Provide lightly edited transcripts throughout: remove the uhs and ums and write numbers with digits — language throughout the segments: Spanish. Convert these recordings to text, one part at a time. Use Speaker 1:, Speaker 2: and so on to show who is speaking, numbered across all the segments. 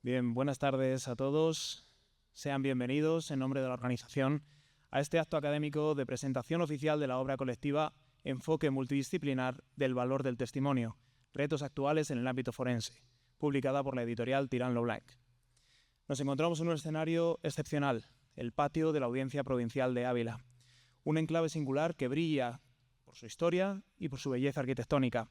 Speaker 1: Bien, buenas tardes a todos. Sean bienvenidos, en nombre de la organización, a este acto académico de presentación oficial de la obra colectiva Enfoque multidisciplinar del valor del testimonio, retos actuales en el ámbito forense, publicada por la editorial Tirant lo Blanc. Nos encontramos en un escenario excepcional, el patio de la Audiencia Provincial de Ávila, un enclave singular que brilla por su historia y por su belleza arquitectónica,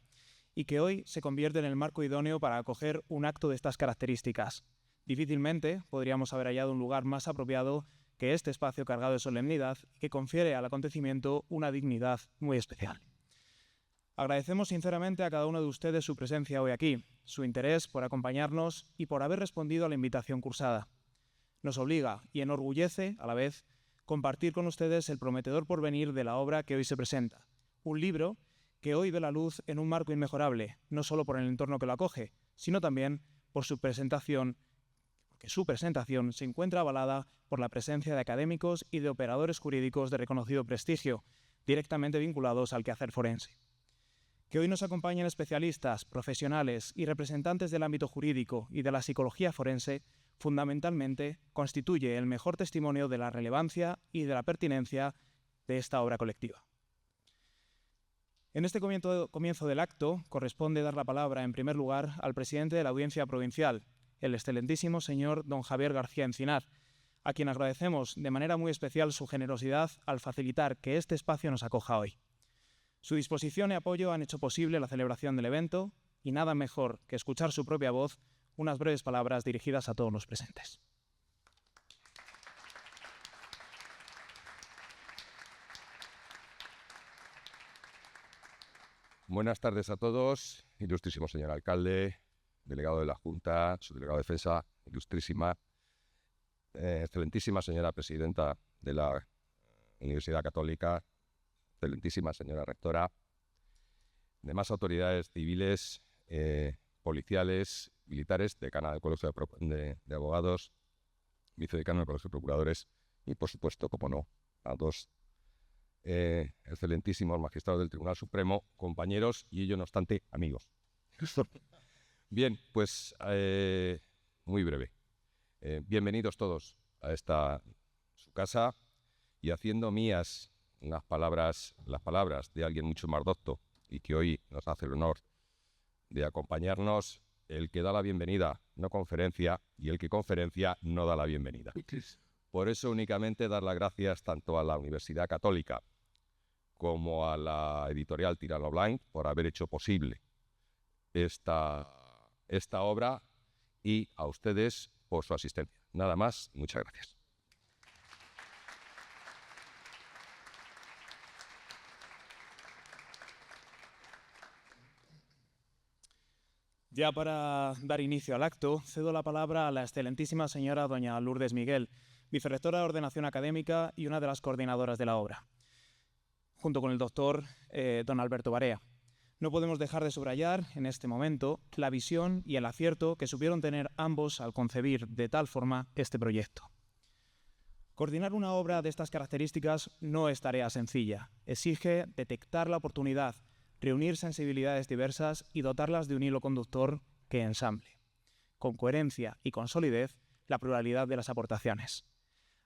Speaker 1: y que hoy se convierte en el marco idóneo para acoger un acto de estas características. Difícilmente podríamos haber hallado un lugar más apropiado que este espacio cargado de solemnidad que confiere al acontecimiento una dignidad muy especial. Agradecemos sinceramente a cada uno de ustedes su presencia hoy aquí, su interés por acompañarnos y por haber respondido a la invitación cursada. Nos obliga y enorgullece, a la vez, compartir con ustedes el prometedor porvenir de la obra que hoy se presenta, un libro que hoy ve la luz en un marco inmejorable, no solo por el entorno que lo acoge, sino también por su presentación, porque su presentación se encuentra avalada por la presencia de académicos y de operadores jurídicos de reconocido prestigio, directamente vinculados al quehacer forense. Que hoy nos acompañen especialistas, profesionales y representantes del ámbito jurídico y de la psicología forense, fundamentalmente constituye el mejor testimonio de la relevancia y de la pertinencia de esta obra colectiva. En este comienzo del acto corresponde dar la palabra, en primer lugar, al presidente de la Audiencia Provincial, el excelentísimo señor don Javier García Encinar, a quien agradecemos de manera muy especial su generosidad al facilitar que este espacio nos acoja hoy. Su disposición y apoyo han hecho posible la celebración del evento y nada mejor que escuchar su propia voz, unas breves palabras dirigidas a todos los presentes.
Speaker 2: Buenas tardes a todos, ilustrísimo señor alcalde, delegado de la Junta, subdelegado de Defensa, ilustrísima, excelentísima señora presidenta de la Universidad Católica, excelentísima señora rectora, demás autoridades civiles, policiales, militares, decana del Colegio de Abogados, vicedecano del Colegio de Procuradores y, por supuesto, como no, a dos excelentísimos magistrados del Tribunal Supremo, compañeros y ello no obstante amigos. Bien, pues muy breve. Bienvenidos todos a esta su casa y haciendo mías las palabras de alguien mucho más docto y que hoy nos hace el honor de acompañarnos, el que da la bienvenida no conferencia y el que conferencia no da la bienvenida. Por eso únicamente dar las gracias tanto a la Universidad Católica como a la editorial Tirant lo Blanc por haber hecho posible esta obra y a ustedes por su asistencia. Nada más, muchas gracias.
Speaker 1: Ya para dar inicio al acto, cedo la palabra a la excelentísima señora doña Lourdes Miguel, vicerrectora de Ordenación Académica y una de las coordinadoras de la obra, junto con el doctor don Alberto Barea. No podemos dejar de subrayar en este momento la visión y el acierto que supieron tener ambos al concebir de tal forma este proyecto. Coordinar una obra de estas características no es tarea sencilla. Exige detectar la oportunidad, reunir sensibilidades diversas y dotarlas de un hilo conductor que ensamble, con coherencia y con solidez, la pluralidad de las aportaciones.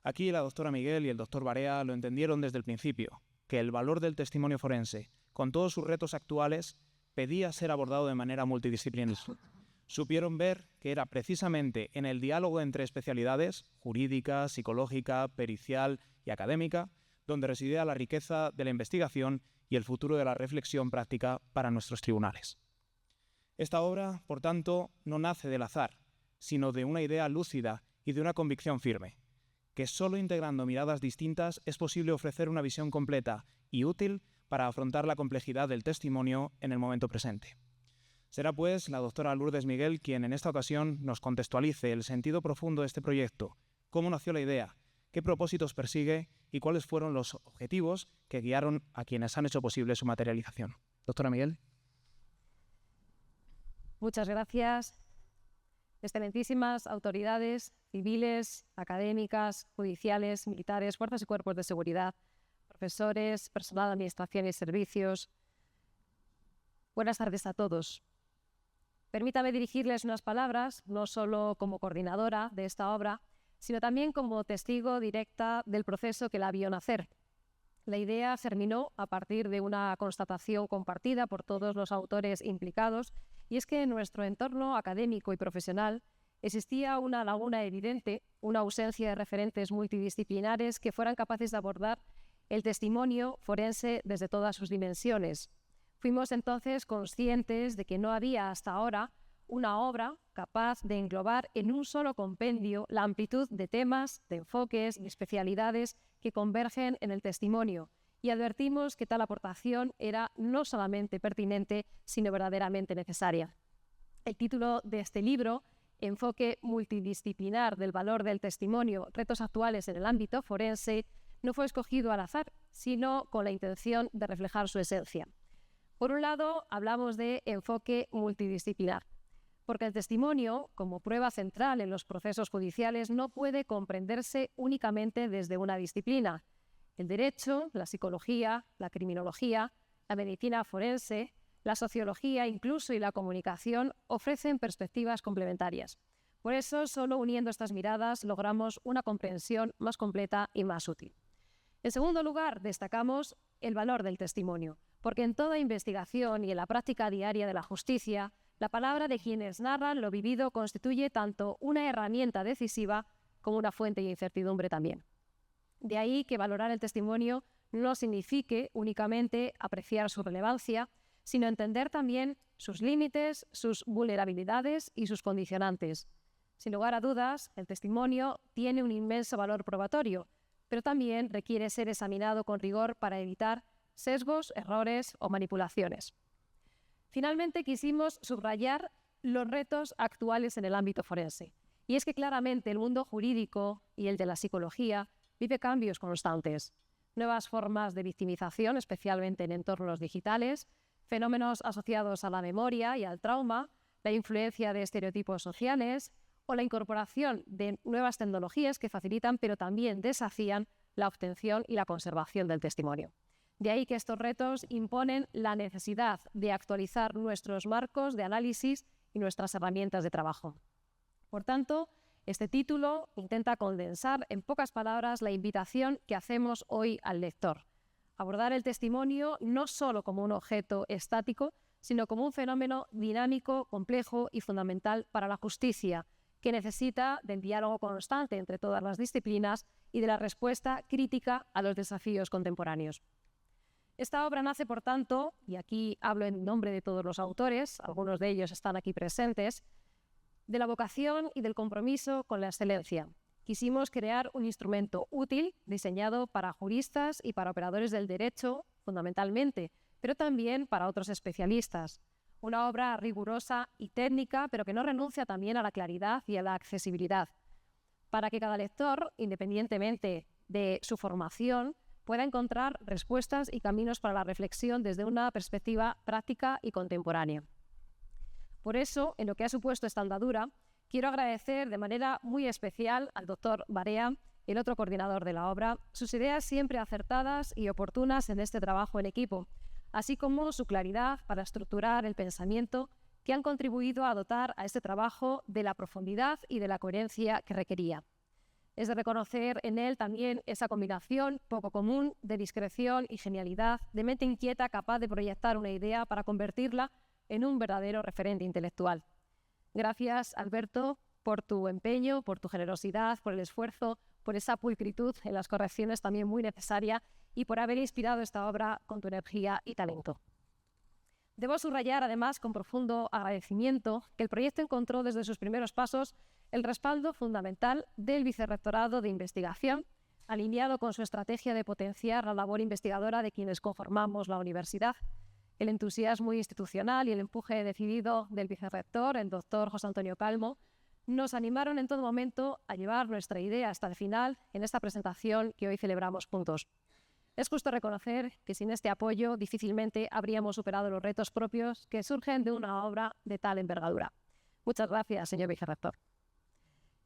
Speaker 1: Aquí la doctora Miguel y el doctor Barea lo entendieron desde el principio, que el valor del testimonio forense, con todos sus retos actuales, pedía ser abordado de manera multidisciplinar. Supieron ver que era precisamente en el diálogo entre especialidades, jurídica, psicológica, pericial y académica, donde residía la riqueza de la investigación y el futuro de la reflexión práctica para nuestros tribunales. Esta obra, por tanto, no nace del azar, sino de una idea lúcida y de una convicción firme, que solo integrando miradas distintas es posible ofrecer una visión completa y útil para afrontar la complejidad del testimonio en el momento presente. Será pues la doctora Lourdes Miguel quien en esta ocasión nos contextualice el sentido profundo de este proyecto, cómo nació la idea, qué propósitos persigue y cuáles fueron los objetivos que guiaron a quienes han hecho posible su materialización. Doctora Miguel.
Speaker 3: Muchas gracias. Excelentísimas autoridades civiles, académicas, judiciales, militares, fuerzas y cuerpos de seguridad, profesores, personal de administración y servicios. Buenas tardes a todos. Permítame dirigirles unas palabras, no solo como coordinadora de esta obra, sino también como testigo directa del proceso que la vio nacer. La idea germinó a partir de una constatación compartida por todos los autores implicados, y es que en nuestro entorno académico y profesional existía una laguna evidente, una ausencia de referentes multidisciplinares que fueran capaces de abordar el testimonio forense desde todas sus dimensiones. Fuimos entonces conscientes de que no había hasta ahora una obra capaz de englobar en un solo compendio la amplitud de temas, de enfoques y especialidades que convergen en el testimonio, y advertimos que tal aportación era no solamente pertinente, sino verdaderamente necesaria. El título de este libro, Enfoque multidisciplinar del valor del testimonio, retos actuales en el ámbito forense, no fue escogido al azar, sino con la intención de reflejar su esencia. Por un lado, hablamos de enfoque multidisciplinar, porque el testimonio, como prueba central en los procesos judiciales, no puede comprenderse únicamente desde una disciplina. El derecho, la psicología, la criminología, la medicina forense, la sociología incluso y la comunicación ofrecen perspectivas complementarias. Por eso, solo uniendo estas miradas logramos una comprensión más completa y más útil. En segundo lugar, destacamos el valor del testimonio, porque en toda investigación y en la práctica diaria de la justicia, la palabra de quienes narran lo vivido constituye tanto una herramienta decisiva como una fuente de incertidumbre también. De ahí que valorar el testimonio no signifique únicamente apreciar su relevancia, sino entender también sus límites, sus vulnerabilidades y sus condicionantes. Sin lugar a dudas, el testimonio tiene un inmenso valor probatorio, pero también requiere ser examinado con rigor para evitar sesgos, errores o manipulaciones. Finalmente, quisimos subrayar los retos actuales en el ámbito forense. Y es que claramente el mundo jurídico y el de la psicología vive cambios constantes. Nuevas formas de victimización, especialmente en entornos digitales, fenómenos asociados a la memoria y al trauma, la influencia de estereotipos sociales o la incorporación de nuevas tecnologías que facilitan pero también desafían la obtención y la conservación del testimonio. De ahí que estos retos imponen la necesidad de actualizar nuestros marcos de análisis y nuestras herramientas de trabajo. Por tanto, este título intenta condensar en pocas palabras la invitación que hacemos hoy al lector. Abordar el testimonio no solo como un objeto estático, sino como un fenómeno dinámico, complejo y fundamental para la justicia, que necesita del diálogo constante entre todas las disciplinas y de la respuesta crítica a los desafíos contemporáneos. Esta obra nace, por tanto, y aquí hablo en nombre de todos los autores, algunos de ellos están aquí presentes, de la vocación y del compromiso con la excelencia. Quisimos crear un instrumento útil diseñado para juristas y para operadores del derecho, fundamentalmente, pero también para otros especialistas. Una obra rigurosa y técnica, pero que no renuncia también a la claridad y a la accesibilidad, para que cada lector, independientemente de su formación, pueda encontrar respuestas y caminos para la reflexión desde una perspectiva práctica y contemporánea. Por eso, en lo que ha supuesto esta andadura, quiero agradecer de manera muy especial al doctor Barea, el otro coordinador de la obra, sus ideas siempre acertadas y oportunas en este trabajo en equipo, así como su claridad para estructurar el pensamiento, que han contribuido a dotar a este trabajo de la profundidad y de la coherencia que requería. Es de reconocer en él también esa combinación poco común de discreción y genialidad, de mente inquieta capaz de proyectar una idea para convertirla en un verdadero referente intelectual. Gracias, Alberto, por tu empeño, por tu generosidad, por el esfuerzo, por esa pulcritud en las correcciones también muy necesaria y por haber inspirado esta obra con tu energía y talento. Debo subrayar, además, con profundo agradecimiento, que el proyecto encontró desde sus primeros pasos el respaldo fundamental del Vicerrectorado de Investigación, alineado con su estrategia de potenciar la labor investigadora de quienes conformamos la universidad. El entusiasmo institucional y el empuje decidido del vicerrector, el doctor José Antonio Calmo, nos animaron en todo momento a llevar nuestra idea hasta el final en esta presentación que hoy celebramos juntos. Es justo reconocer que sin este apoyo difícilmente habríamos superado los retos propios que surgen de una obra de tal envergadura. Muchas gracias, señor vicerrector.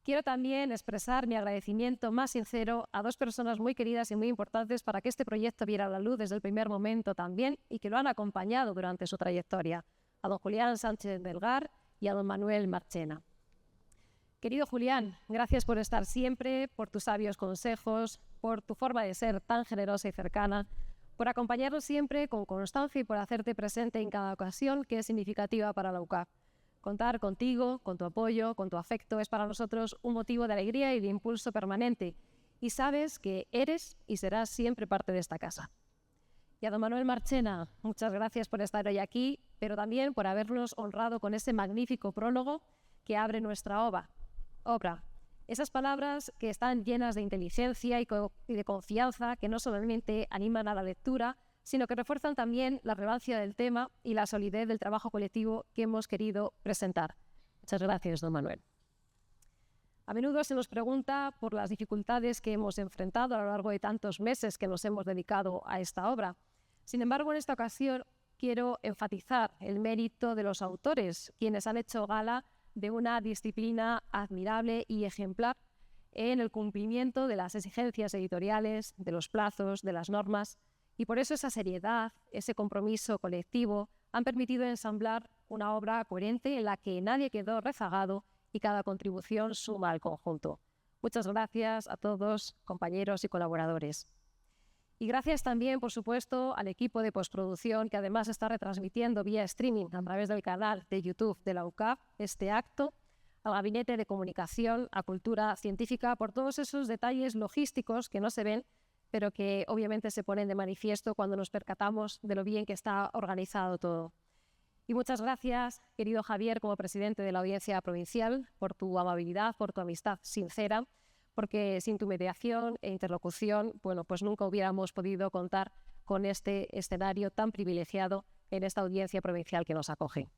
Speaker 3: Quiero también expresar mi agradecimiento más sincero a dos personas muy queridas y muy importantes para que este proyecto viera la luz desde el primer momento también y que lo han acompañado durante su trayectoria, a don Julián Sánchez Delgar y a don Manuel Marchena. Querido Julián, gracias por estar siempre, por tus sabios consejos, por tu forma de ser tan generosa y cercana, por acompañarnos siempre con constancia y por hacerte presente en cada ocasión que es significativa para la UCAP. Contar contigo, con tu apoyo, con tu afecto es para nosotros un motivo de alegría y de impulso permanente. Y sabes que eres y serás siempre parte de esta casa. Y a don Manuel Marchena, muchas gracias por estar hoy aquí, pero también por habernos honrado con ese magnífico prólogo que abre nuestra obra. Esas palabras que están llenas de inteligencia y de confianza, que no solamente animan a la lectura, sino que refuerzan también la relevancia del tema y la solidez del trabajo colectivo que hemos querido presentar. Muchas gracias, don Manuel. A menudo se nos pregunta por las dificultades que hemos enfrentado a lo largo de tantos meses que nos hemos dedicado a esta obra. Sin embargo, en esta ocasión quiero enfatizar el mérito de los autores, quienes han hecho gala de una disciplina admirable y ejemplar en el cumplimiento de las exigencias editoriales, de los plazos, de las normas, y por eso esa seriedad, ese compromiso colectivo han permitido ensamblar una obra coherente en la que nadie quedó rezagado y cada contribución suma al conjunto. Muchas gracias a todos, compañeros y colaboradores. Y gracias también, por supuesto, al equipo de postproducción que además está retransmitiendo vía streaming a través del canal de YouTube de la UCAP este acto, al Gabinete de Comunicación, a Cultura Científica, por todos esos detalles logísticos que no se ven, pero que obviamente se ponen de manifiesto cuando nos percatamos de lo bien que está organizado todo. Y muchas gracias, querido Javier, como presidente de la Audiencia Provincial, por tu amabilidad, por tu amistad sincera, porque sin tu mediación e interlocución, bueno, pues nunca hubiéramos podido contar con este escenario tan privilegiado en esta audiencia provincial que nos acoge.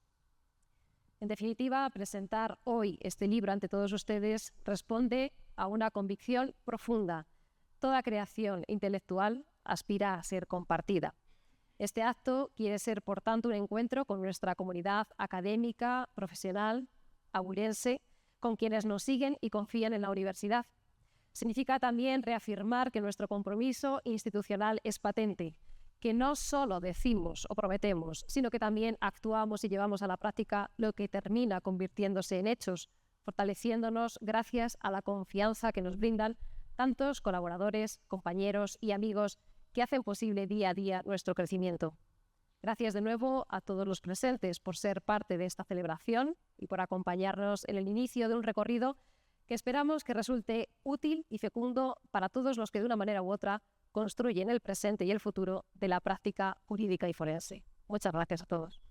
Speaker 3: En definitiva, presentar hoy este libro ante todos ustedes responde a una convicción profunda. Toda creación intelectual aspira a ser compartida. Este acto quiere ser, por tanto, un encuentro con nuestra comunidad académica, profesional, abulense, con quienes nos siguen y confían en la universidad. Significa también reafirmar que nuestro compromiso institucional es patente, que no solo decimos o prometemos, sino que también actuamos y llevamos a la práctica lo que termina convirtiéndose en hechos, fortaleciéndonos gracias a la confianza que nos brindan tantos colaboradores, compañeros y amigos que hacen posible día a día nuestro crecimiento. Gracias de nuevo a todos los presentes por ser parte de esta celebración y por acompañarnos en el inicio de un recorrido que esperamos que resulte útil y fecundo para todos los que de una manera u otra construyen el presente y el futuro de la práctica jurídica y forense. Muchas gracias a todos.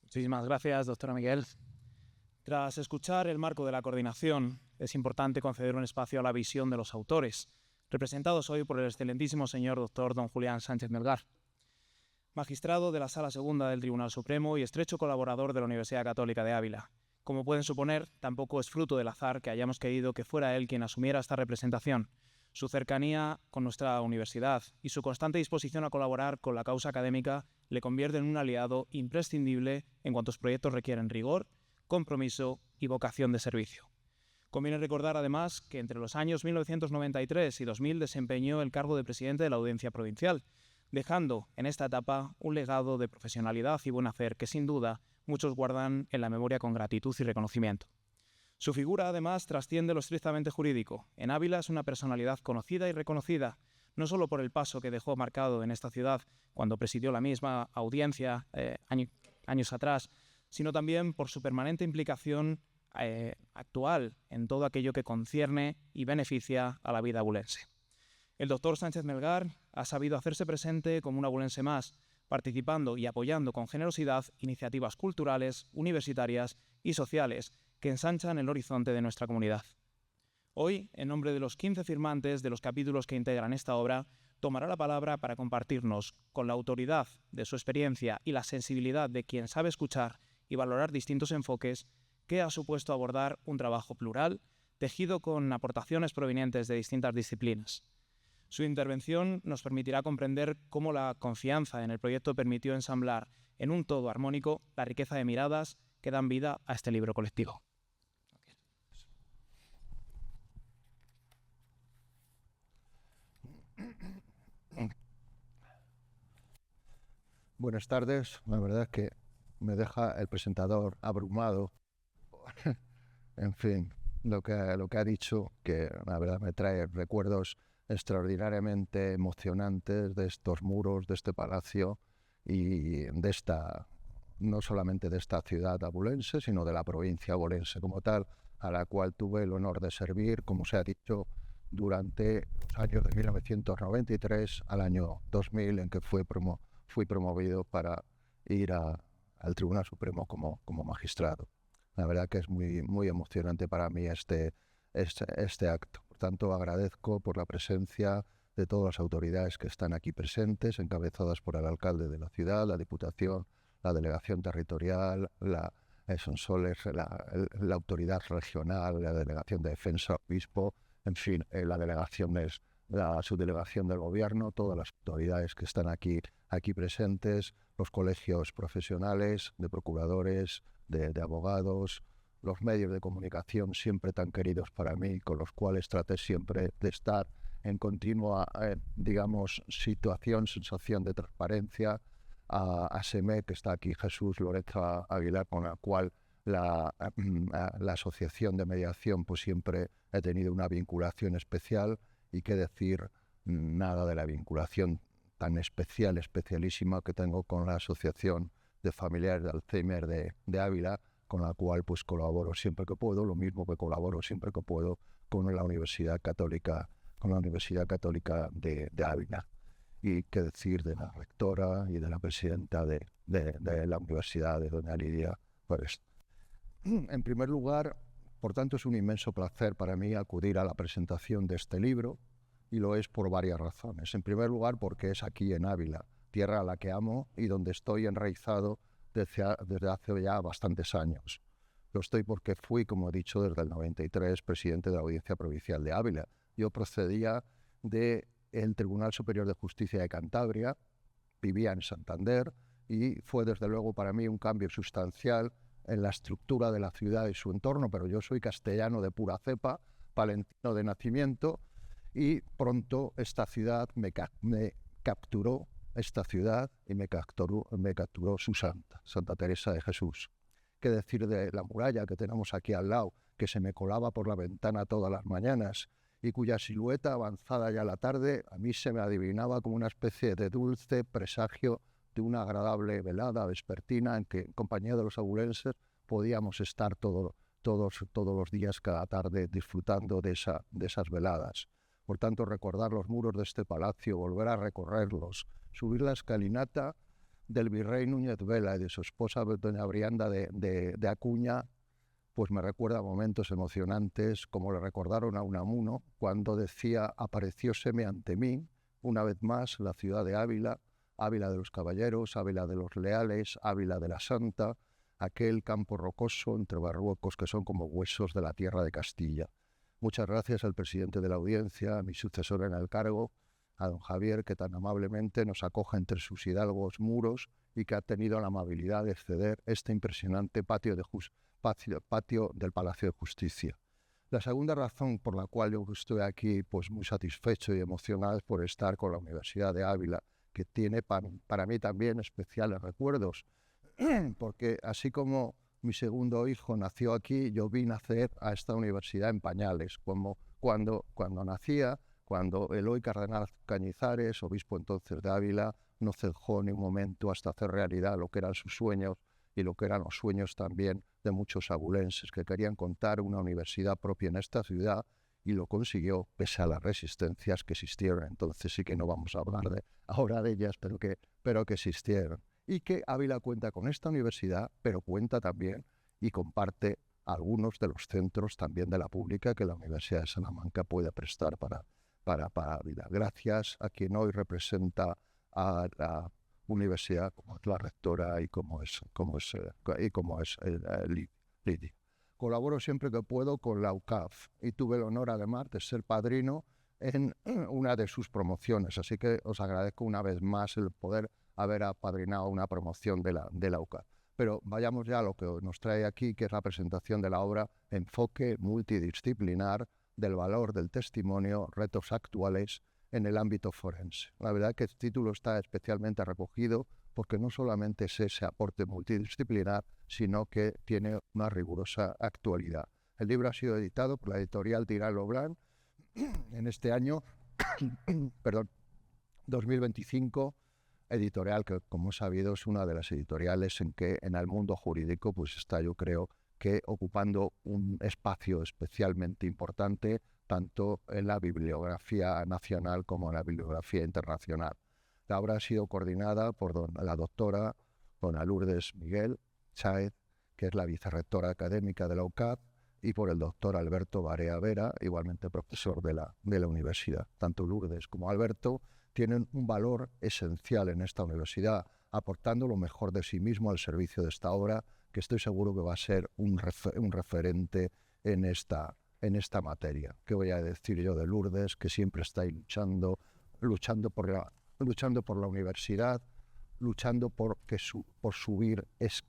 Speaker 1: Muchísimas gracias, doctora Miguel. Tras escuchar el marco de la coordinación, es importante conceder un espacio a la visión de los autores, representados hoy por el excelentísimo señor doctor don Julián Sánchez Melgar, magistrado de la Sala Segunda del Tribunal Supremo y estrecho colaborador de la Universidad Católica de Ávila. Como pueden suponer, tampoco es fruto del azar que hayamos querido que fuera él quien asumiera esta representación. Su cercanía con nuestra universidad y su constante disposición a colaborar con la causa académica le convierten en un aliado imprescindible en cuantos proyectos requieren rigor, compromiso y vocación de servicio. Conviene recordar, además, que entre los años 1993 y 2000 desempeñó el cargo de presidente de la Audiencia Provincial, dejando en esta etapa un legado de profesionalidad y buen hacer que, sin duda, muchos guardan en la memoria con gratitud y reconocimiento. Su figura, además, trasciende lo estrictamente jurídico. En Ávila es una personalidad conocida y reconocida, no solo por el paso que dejó marcado en esta ciudad cuando presidió la misma audiencia años atrás, sino también por su permanente implicación actual en todo aquello que concierne y beneficia a la vida abulense. El doctor Sánchez Melgar ha sabido hacerse presente como un abulense más, participando y apoyando con generosidad iniciativas culturales, universitarias y sociales que ensanchan el horizonte de nuestra comunidad. Hoy, en nombre de los 15 firmantes de los capítulos que integran esta obra, tomará la palabra para compartirnos, con la autoridad de su experiencia y la sensibilidad de quien sabe escuchar y valorar distintos enfoques, qué ha supuesto abordar un trabajo plural, tejido con aportaciones provenientes de distintas disciplinas. Su intervención nos permitirá comprender cómo la confianza en el proyecto permitió ensamblar en un todo armónico la riqueza de miradas que dan vida a este libro colectivo.
Speaker 4: Buenas tardes. La verdad es que me deja el presentador abrumado. En fin, lo que ha dicho, que la verdad me trae recuerdos extraordinariamente emocionantes de estos muros, de este palacio y de esta, no solamente de esta ciudad abulense, sino de la provincia abulense como tal, a la cual tuve el honor de servir, como se ha dicho, durante los años de 1993 al año 2000, en que fui promovido para ir al Tribunal Supremo como magistrado. La verdad que es muy emocionante para mí este acto. Por tanto, agradezco por la presencia de todas las autoridades que están aquí presentes, encabezadas por el alcalde de la ciudad, la Diputación, la Delegación Territorial, la Sonsoles, la Autoridad Regional, la Delegación de Defensa, Obispo, en fin, la subdelegación del Gobierno, todas las autoridades que están aquí presentes, los colegios profesionales de procuradores, de abogados, los medios de comunicación siempre tan queridos para mí, con los cuales traté siempre de estar en continua, sensación de transparencia, a SEME, que está aquí, Jesús Lorenzo Aguilar, con la cual la asociación de mediación pues siempre he tenido una vinculación especial, y qué decir nada de la vinculación tan especialísima que tengo con la Asociación de Familiares de Alzheimer de Ávila, con la cual pues colaboro siempre que puedo, lo mismo que colaboro siempre que puedo con la Universidad Católica, de Ávila. Y qué decir de la rectora y de la presidenta de la universidad, de doña Lidia. Pues, en primer lugar, por tanto, es un inmenso placer para mí acudir a la presentación de este libro, y lo es por varias razones. En primer lugar, porque es aquí en Ávila, tierra a la que amo y donde estoy enraizado desde hace ya bastantes años. Lo estoy porque fui, como he dicho, desde el 93 presidente de la Audiencia Provincial de Ávila. Yo procedía del Tribunal Superior de Justicia de Cantabria, vivía en Santander, y fue desde luego para mí un cambio sustancial en la estructura de la ciudad y su entorno, pero yo soy castellano de pura cepa, palentino de nacimiento, y pronto esta ciudad me capturó y me capturó su Santa Teresa de Jesús. ¿Qué decir de la muralla que tenemos aquí al lado, que se me colaba por la ventana todas las mañanas y cuya silueta, avanzada ya la tarde, a mí se me adivinaba como una especie de dulce presagio de una agradable velada vespertina en que, en compañía de los abulenses, podíamos estar todos los días, cada tarde, disfrutando de esas veladas. Por tanto, recordar los muros de este palacio, volver a recorrerlos, subir la escalinata del virrey Núñez Vela y de su esposa doña Brianda de Acuña, pues me recuerda momentos emocionantes, como le recordaron a Unamuno cuando decía: aparecióseme ante mí, una vez más, la ciudad de Ávila, Ávila de los caballeros, Ávila de los leales, Ávila de la Santa, aquel campo rocoso entre barruecos que son como huesos de la tierra de Castilla. Muchas gracias al presidente de la Audiencia, a mi sucesor en el cargo, a don Javier, que tan amablemente nos acoge entre sus hidalgos muros y que ha tenido la amabilidad de ceder este impresionante patio del Palacio de Justicia. La segunda razón por la cual yo estoy aquí pues muy satisfecho y emocionado es por estar con la Universidad de Ávila, que tiene para mí también especiales recuerdos, porque así como mi segundo hijo nació aquí, yo vi nacer a esta universidad en pañales, como cuando nacía, cuando Eloy Cardenal Cañizares, obispo entonces de Ávila, no cejó ni un momento hasta hacer realidad lo que eran sus sueños y lo que eran los sueños también de muchos abulenses que querían contar una universidad propia en esta ciudad, y lo consiguió pese a las resistencias que existieron. Entonces sí que no vamos a hablar ahora de ellas, pero que existieron. Y que Ávila cuenta con esta universidad, pero cuenta también y comparte algunos de los centros también de la pública que la Universidad de Salamanca puede prestar para Ávila. Gracias a quien hoy representa a la universidad, como es la rectora y como es Lidia. Colaboro siempre que puedo con la UCAF y tuve el honor además de ser padrino en una de sus promociones, así que os agradezco una vez más el poder haber apadrinado una promoción de la UCAF. Pero vayamos ya a lo que nos trae aquí, que es la presentación de la obra Enfoque multidisciplinar del valor del testimonio, retos actuales en el ámbito forense. La verdad que este título está especialmente recogido porque no solamente es ese aporte multidisciplinar, sino que tiene una rigurosa actualidad. El libro ha sido editado por la editorial Tirant lo Blanc en este año, perdón, 2025, editorial que, como he sabido, es una de las editoriales en que en el mundo jurídico pues está, yo creo, que ocupando un espacio especialmente importante tanto en la bibliografía nacional como en la bibliografía internacional. La obra ha sido coordinada por la doctora dona Lourdes Miguel Cháez, que es la vicerrectora académica de la UCAP, y por el doctor Alberto Barea Vera, igualmente profesor de la universidad. Tanto Lourdes como Alberto tienen un valor esencial en esta universidad, aportando lo mejor de sí mismo al servicio de esta obra, que estoy seguro que va a ser un referente en esta materia. ¿Qué voy a decir yo de Lourdes, que siempre está ahí luchando por la universidad, luchando por subir, es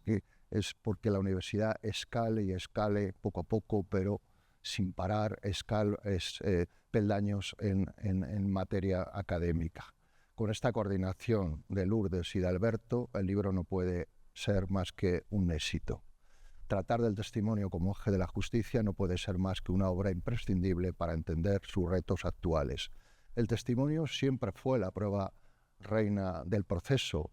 Speaker 4: porque la universidad escale poco a poco, pero sin parar, peldaños en materia académica. Con esta coordinación de Lourdes y de Alberto, el libro no puede ser más que un éxito. Tratar del testimonio como eje de la justicia no puede ser más que una obra imprescindible para entender sus retos actuales. El testimonio siempre fue la prueba reina del proceso.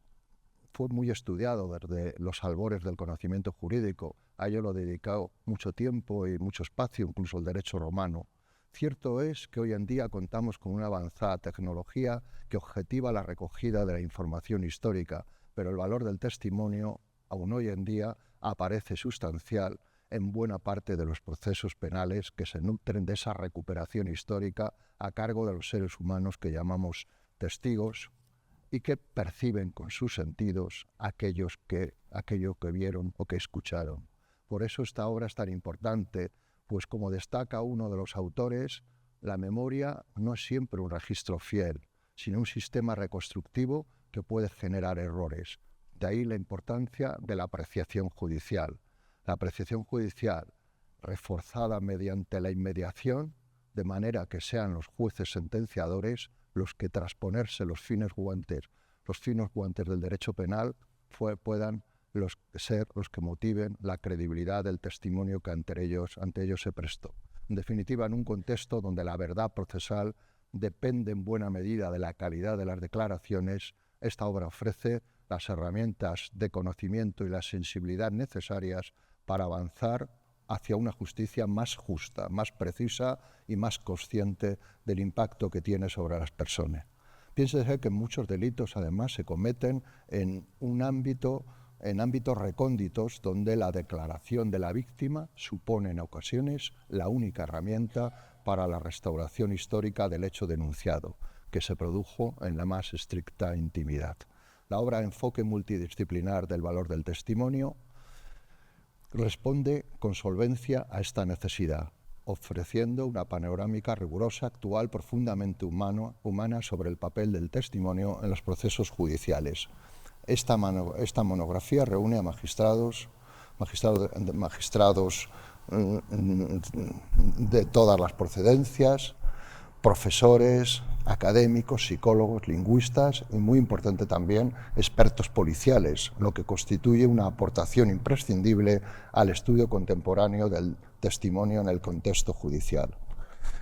Speaker 4: Fue muy estudiado desde los albores del conocimiento jurídico. A ello lo he dedicado mucho tiempo y mucho espacio, incluso el derecho romano. Cierto es que hoy en día contamos con una avanzada tecnología que objetiva la recogida de la información histórica, pero el valor del testimonio, aún hoy en día, aparece sustancial en buena parte de los procesos penales que se nutren de esa recuperación histórica a cargo de los seres humanos que llamamos testigos, y que perciben con sus sentidos aquello que vieron o que escucharon. Por eso esta obra es tan importante, pues como destaca uno de los autores, la memoria no es siempre un registro fiel, sino un sistema reconstructivo que puede generar errores. De ahí la importancia de la apreciación judicial. La apreciación judicial reforzada mediante la inmediación, de manera que sean los jueces sentenciadores los que trasponerse los finos guantes del derecho penal puedan ser los que motiven la credibilidad del testimonio que ante ellos se prestó. En definitiva, en un contexto donde la verdad procesal depende en buena medida de la calidad de las declaraciones, esta obra ofrece las herramientas de conocimiento y la sensibilidad necesarias para avanzar hacia una justicia más justa, más precisa y más consciente del impacto que tiene sobre las personas. Piénsese que muchos delitos además se cometen en ámbitos recónditos donde la declaración de la víctima supone en ocasiones la única herramienta para la restauración histórica del hecho denunciado, que se produjo en la más estricta intimidad. La obra Enfoque multidisciplinar del valor del testimonio responde con solvencia a esta necesidad, ofreciendo una panorámica rigurosa, actual, profundamente humana sobre el papel del testimonio en los procesos judiciales. Esta monografía reúne a magistrados de todas las procedencias, profesores, académicos, psicólogos, lingüistas y, muy importante también, expertos policiales, lo que constituye una aportación imprescindible al estudio contemporáneo del testimonio en el contexto judicial.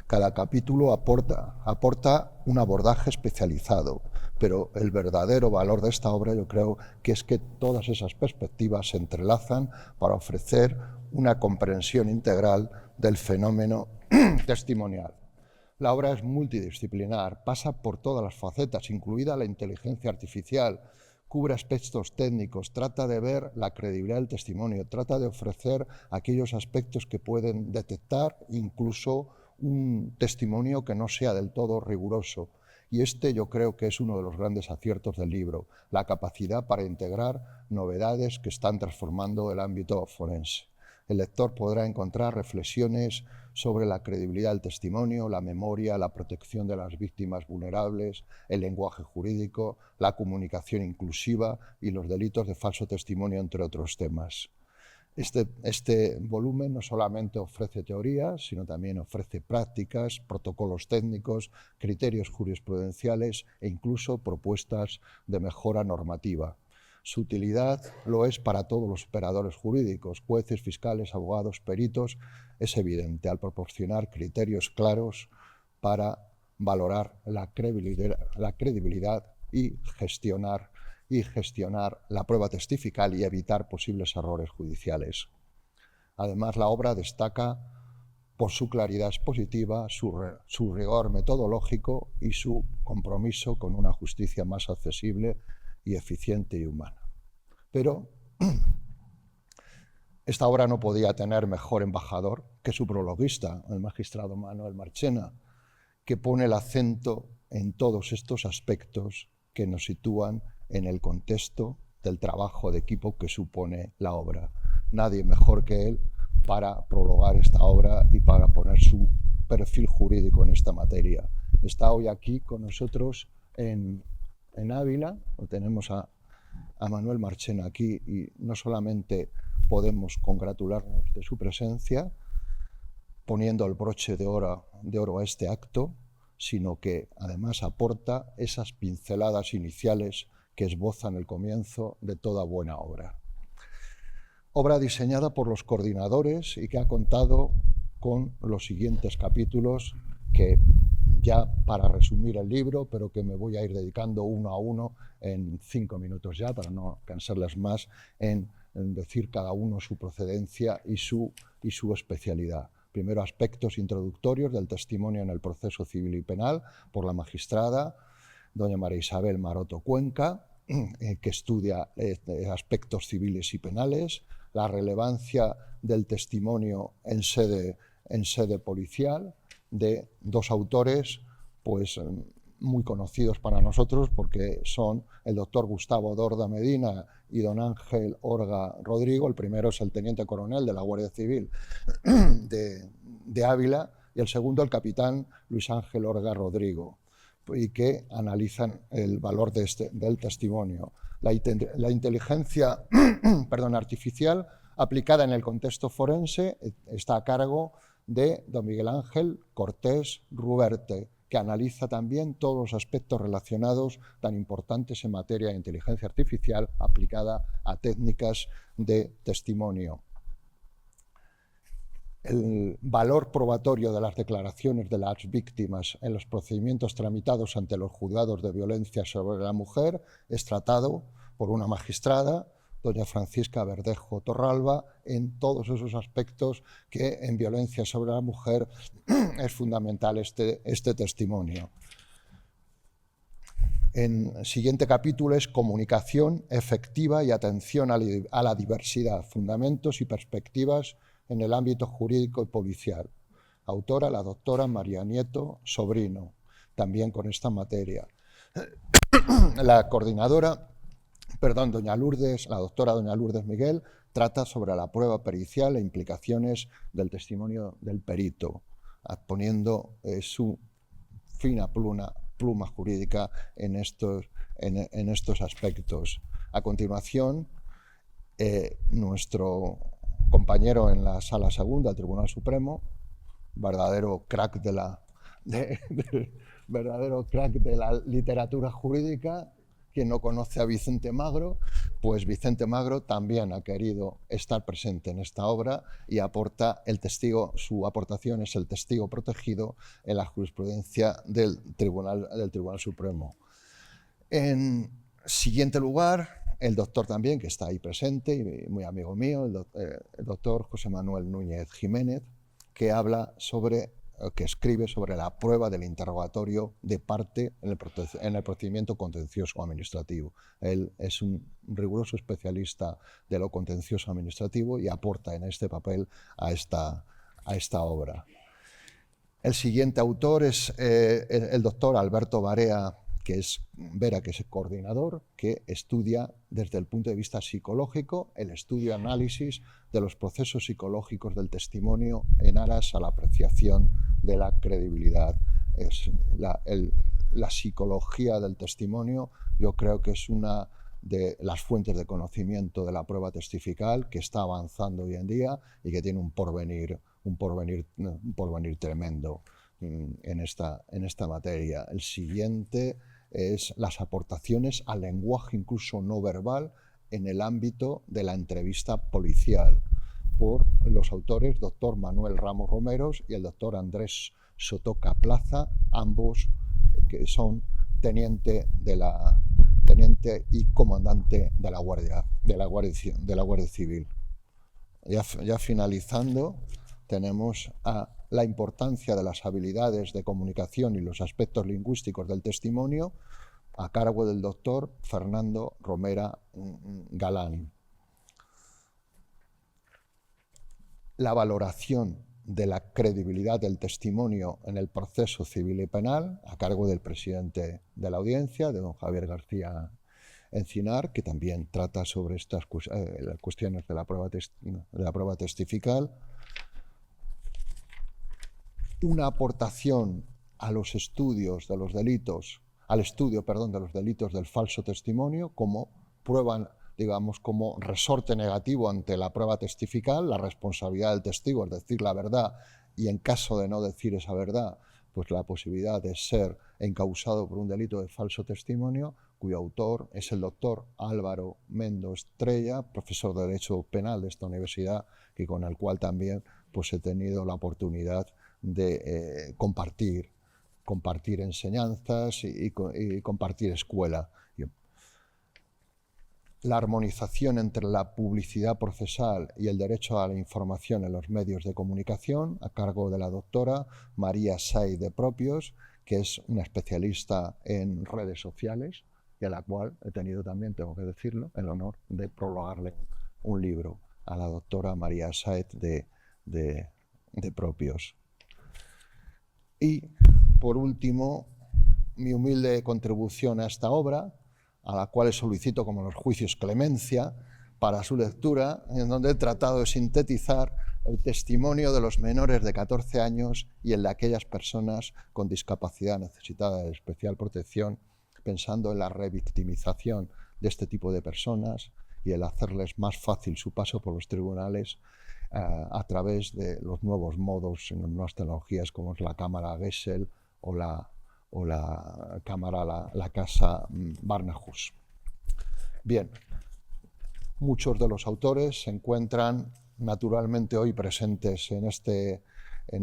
Speaker 4: Cada capítulo aporta un abordaje especializado, pero el verdadero valor de esta obra yo creo que es que todas esas perspectivas se entrelazan para ofrecer una comprensión integral del fenómeno testimonial. La obra es multidisciplinar, pasa por todas las facetas, incluida la inteligencia artificial, cubre aspectos técnicos, trata de ver la credibilidad del testimonio, trata de ofrecer aquellos aspectos que pueden detectar incluso un testimonio que no sea del todo riguroso. Y yo creo que es uno de los grandes aciertos del libro, la capacidad para integrar novedades que están transformando el ámbito forense. El lector podrá encontrar reflexiones sobre la credibilidad del testimonio, la memoria, la protección de las víctimas vulnerables, el lenguaje jurídico, la comunicación inclusiva y los delitos de falso testimonio, entre otros temas. Este volumen no solamente ofrece teorías, sino también ofrece prácticas, protocolos técnicos, criterios jurisprudenciales e incluso propuestas de mejora normativa. Su utilidad lo es para todos los operadores jurídicos, jueces, fiscales, abogados, peritos. Es evidente al proporcionar criterios claros para valorar la credibilidad y gestionar la prueba testifical y evitar posibles errores judiciales. Además, la obra destaca por su claridad expositiva, su rigor metodológico y su compromiso con una justicia más accesible y eficiente y humana. Pero esta obra no podía tener mejor embajador que su prologuista, el magistrado Manuel Marchena, que pone el acento en todos estos aspectos que nos sitúan en el contexto del trabajo de equipo que supone la obra. Nadie mejor que él para prologar esta obra y para poner su perfil jurídico en esta materia. Está hoy aquí con nosotros en Ávila, tenemos a Manuel Marchena aquí y no solamente podemos congratularnos de su presencia, poniendo el broche de oro a este acto, sino que además aporta esas pinceladas iniciales que esbozan el comienzo de toda buena obra. Obra diseñada por los coordinadores y que ha contado con los siguientes capítulos que ya para resumir el libro, pero que me voy a ir dedicando uno a uno en 5 minutos ya, para no cansarles más, en decir cada uno su procedencia y su especialidad. Primero, aspectos introductorios del testimonio en el proceso civil y penal por la magistrada doña María Isabel Maroto Cuenca, que estudia aspectos civiles y penales, la relevancia del testimonio en sede policial, de dos autores pues, muy conocidos para nosotros porque son el doctor Gustavo Dorda Medina y don Ángel Orga Rodrigo. El primero es el teniente coronel de la Guardia Civil de Ávila y el segundo el capitán Luis Ángel Orga Rodrigo, y que analizan el valor del testimonio. La inteligencia artificial aplicada en el contexto forense está a cargo de don Miguel Ángel Cortés Ruberte, que analiza también todos los aspectos relacionados tan importantes en materia de inteligencia artificial aplicada a técnicas de testimonio. El valor probatorio de las declaraciones de las víctimas en los procedimientos tramitados ante los juzgados de violencia sobre la mujer es tratado por una magistrada, doña Francisca Verdejo Torralba, en todos esos aspectos que en violencia sobre la mujer es fundamental este testimonio. El siguiente capítulo es comunicación efectiva y atención a la diversidad, fundamentos y perspectivas en el ámbito jurídico y policial. Autora la doctora María Nieto Sobrino, también con esta materia. La coordinadora, la doctora doña Lourdes Miguel, trata sobre la prueba pericial e implicaciones del testimonio del perito, poniendo su fina pluma jurídica en estos aspectos. A continuación, nuestro compañero en la Sala Segunda del Tribunal Supremo, verdadero crack de la literatura jurídica. Quien no conoce a Vicente Magro, pues Vicente Magro también ha querido estar presente en esta obra y su aportación es el testigo protegido en la jurisprudencia del Tribunal Supremo. En siguiente lugar, el doctor también, que está ahí presente y muy amigo mío, el doctor José Manuel Núñez Jiménez, que escribe sobre la prueba del interrogatorio de parte en el procedimiento contencioso administrativo. Él es un riguroso especialista de lo contencioso administrativo y aporta en este papel a esta obra. El siguiente autor es el doctor Alberto Vera, que es coordinador, que estudia desde el punto de vista psicológico el estudio y análisis de los procesos psicológicos del testimonio en aras a la apreciación de la credibilidad. La psicología del testimonio yo creo que es una de las fuentes de conocimiento de la prueba testifical, que está avanzando hoy en día y que tiene un porvenir tremendo en esta materia. El siguiente es las aportaciones al lenguaje incluso no verbal en el ámbito de la entrevista policial, por los autores doctor Manuel Ramos Romeros y el doctor Andrés Sotoca Plaza, ambos que son teniente y comandante de la Guardia Civil. Ya finalizando, tenemos la importancia de las habilidades de comunicación y los aspectos lingüísticos del testimonio, a cargo del doctor Fernando Romera Galán. La valoración de la credibilidad del testimonio en el proceso civil y penal, a cargo del presidente de la audiencia, de don Javier García Encinar, que también trata sobre estas cuestiones de la prueba testifical. Una aportación a los estudios de los delitos, al estudio, de los delitos del falso testimonio como prueba, digamos, como resorte negativo ante la prueba testifical, la responsabilidad del testigo es decir la verdad, y en caso de no decir esa verdad, pues la posibilidad de ser encausado por un delito de falso testimonio, cuyo autor es el doctor Álvaro Mendo Estrella, profesor de Derecho Penal de esta universidad, y con el cual también pues he tenido la oportunidad de compartir enseñanzas y compartir escuela. La armonización entre la publicidad procesal y el derecho a la información en los medios de comunicación, a cargo de la doctora María Sáez de Propios, que es una especialista en redes sociales y a la cual he tenido también, tengo que decirlo, el honor de prologarle un libro a la doctora María Sáez de Propios. Y, por último, mi humilde contribución a esta obra, a la cual solicito, como los juicios, clemencia para su lectura, en donde he tratado de sintetizar el testimonio de los menores de 14 años y el de aquellas personas con discapacidad necesitada de especial protección, pensando en la revictimización de este tipo de personas y el hacerles más fácil su paso por los tribunales a través de los nuevos modos en las nuevas tecnologías, como es la cámara Gesell o la cámara, la casa Barnahus. Bien, muchos de los autores se encuentran naturalmente hoy presentes en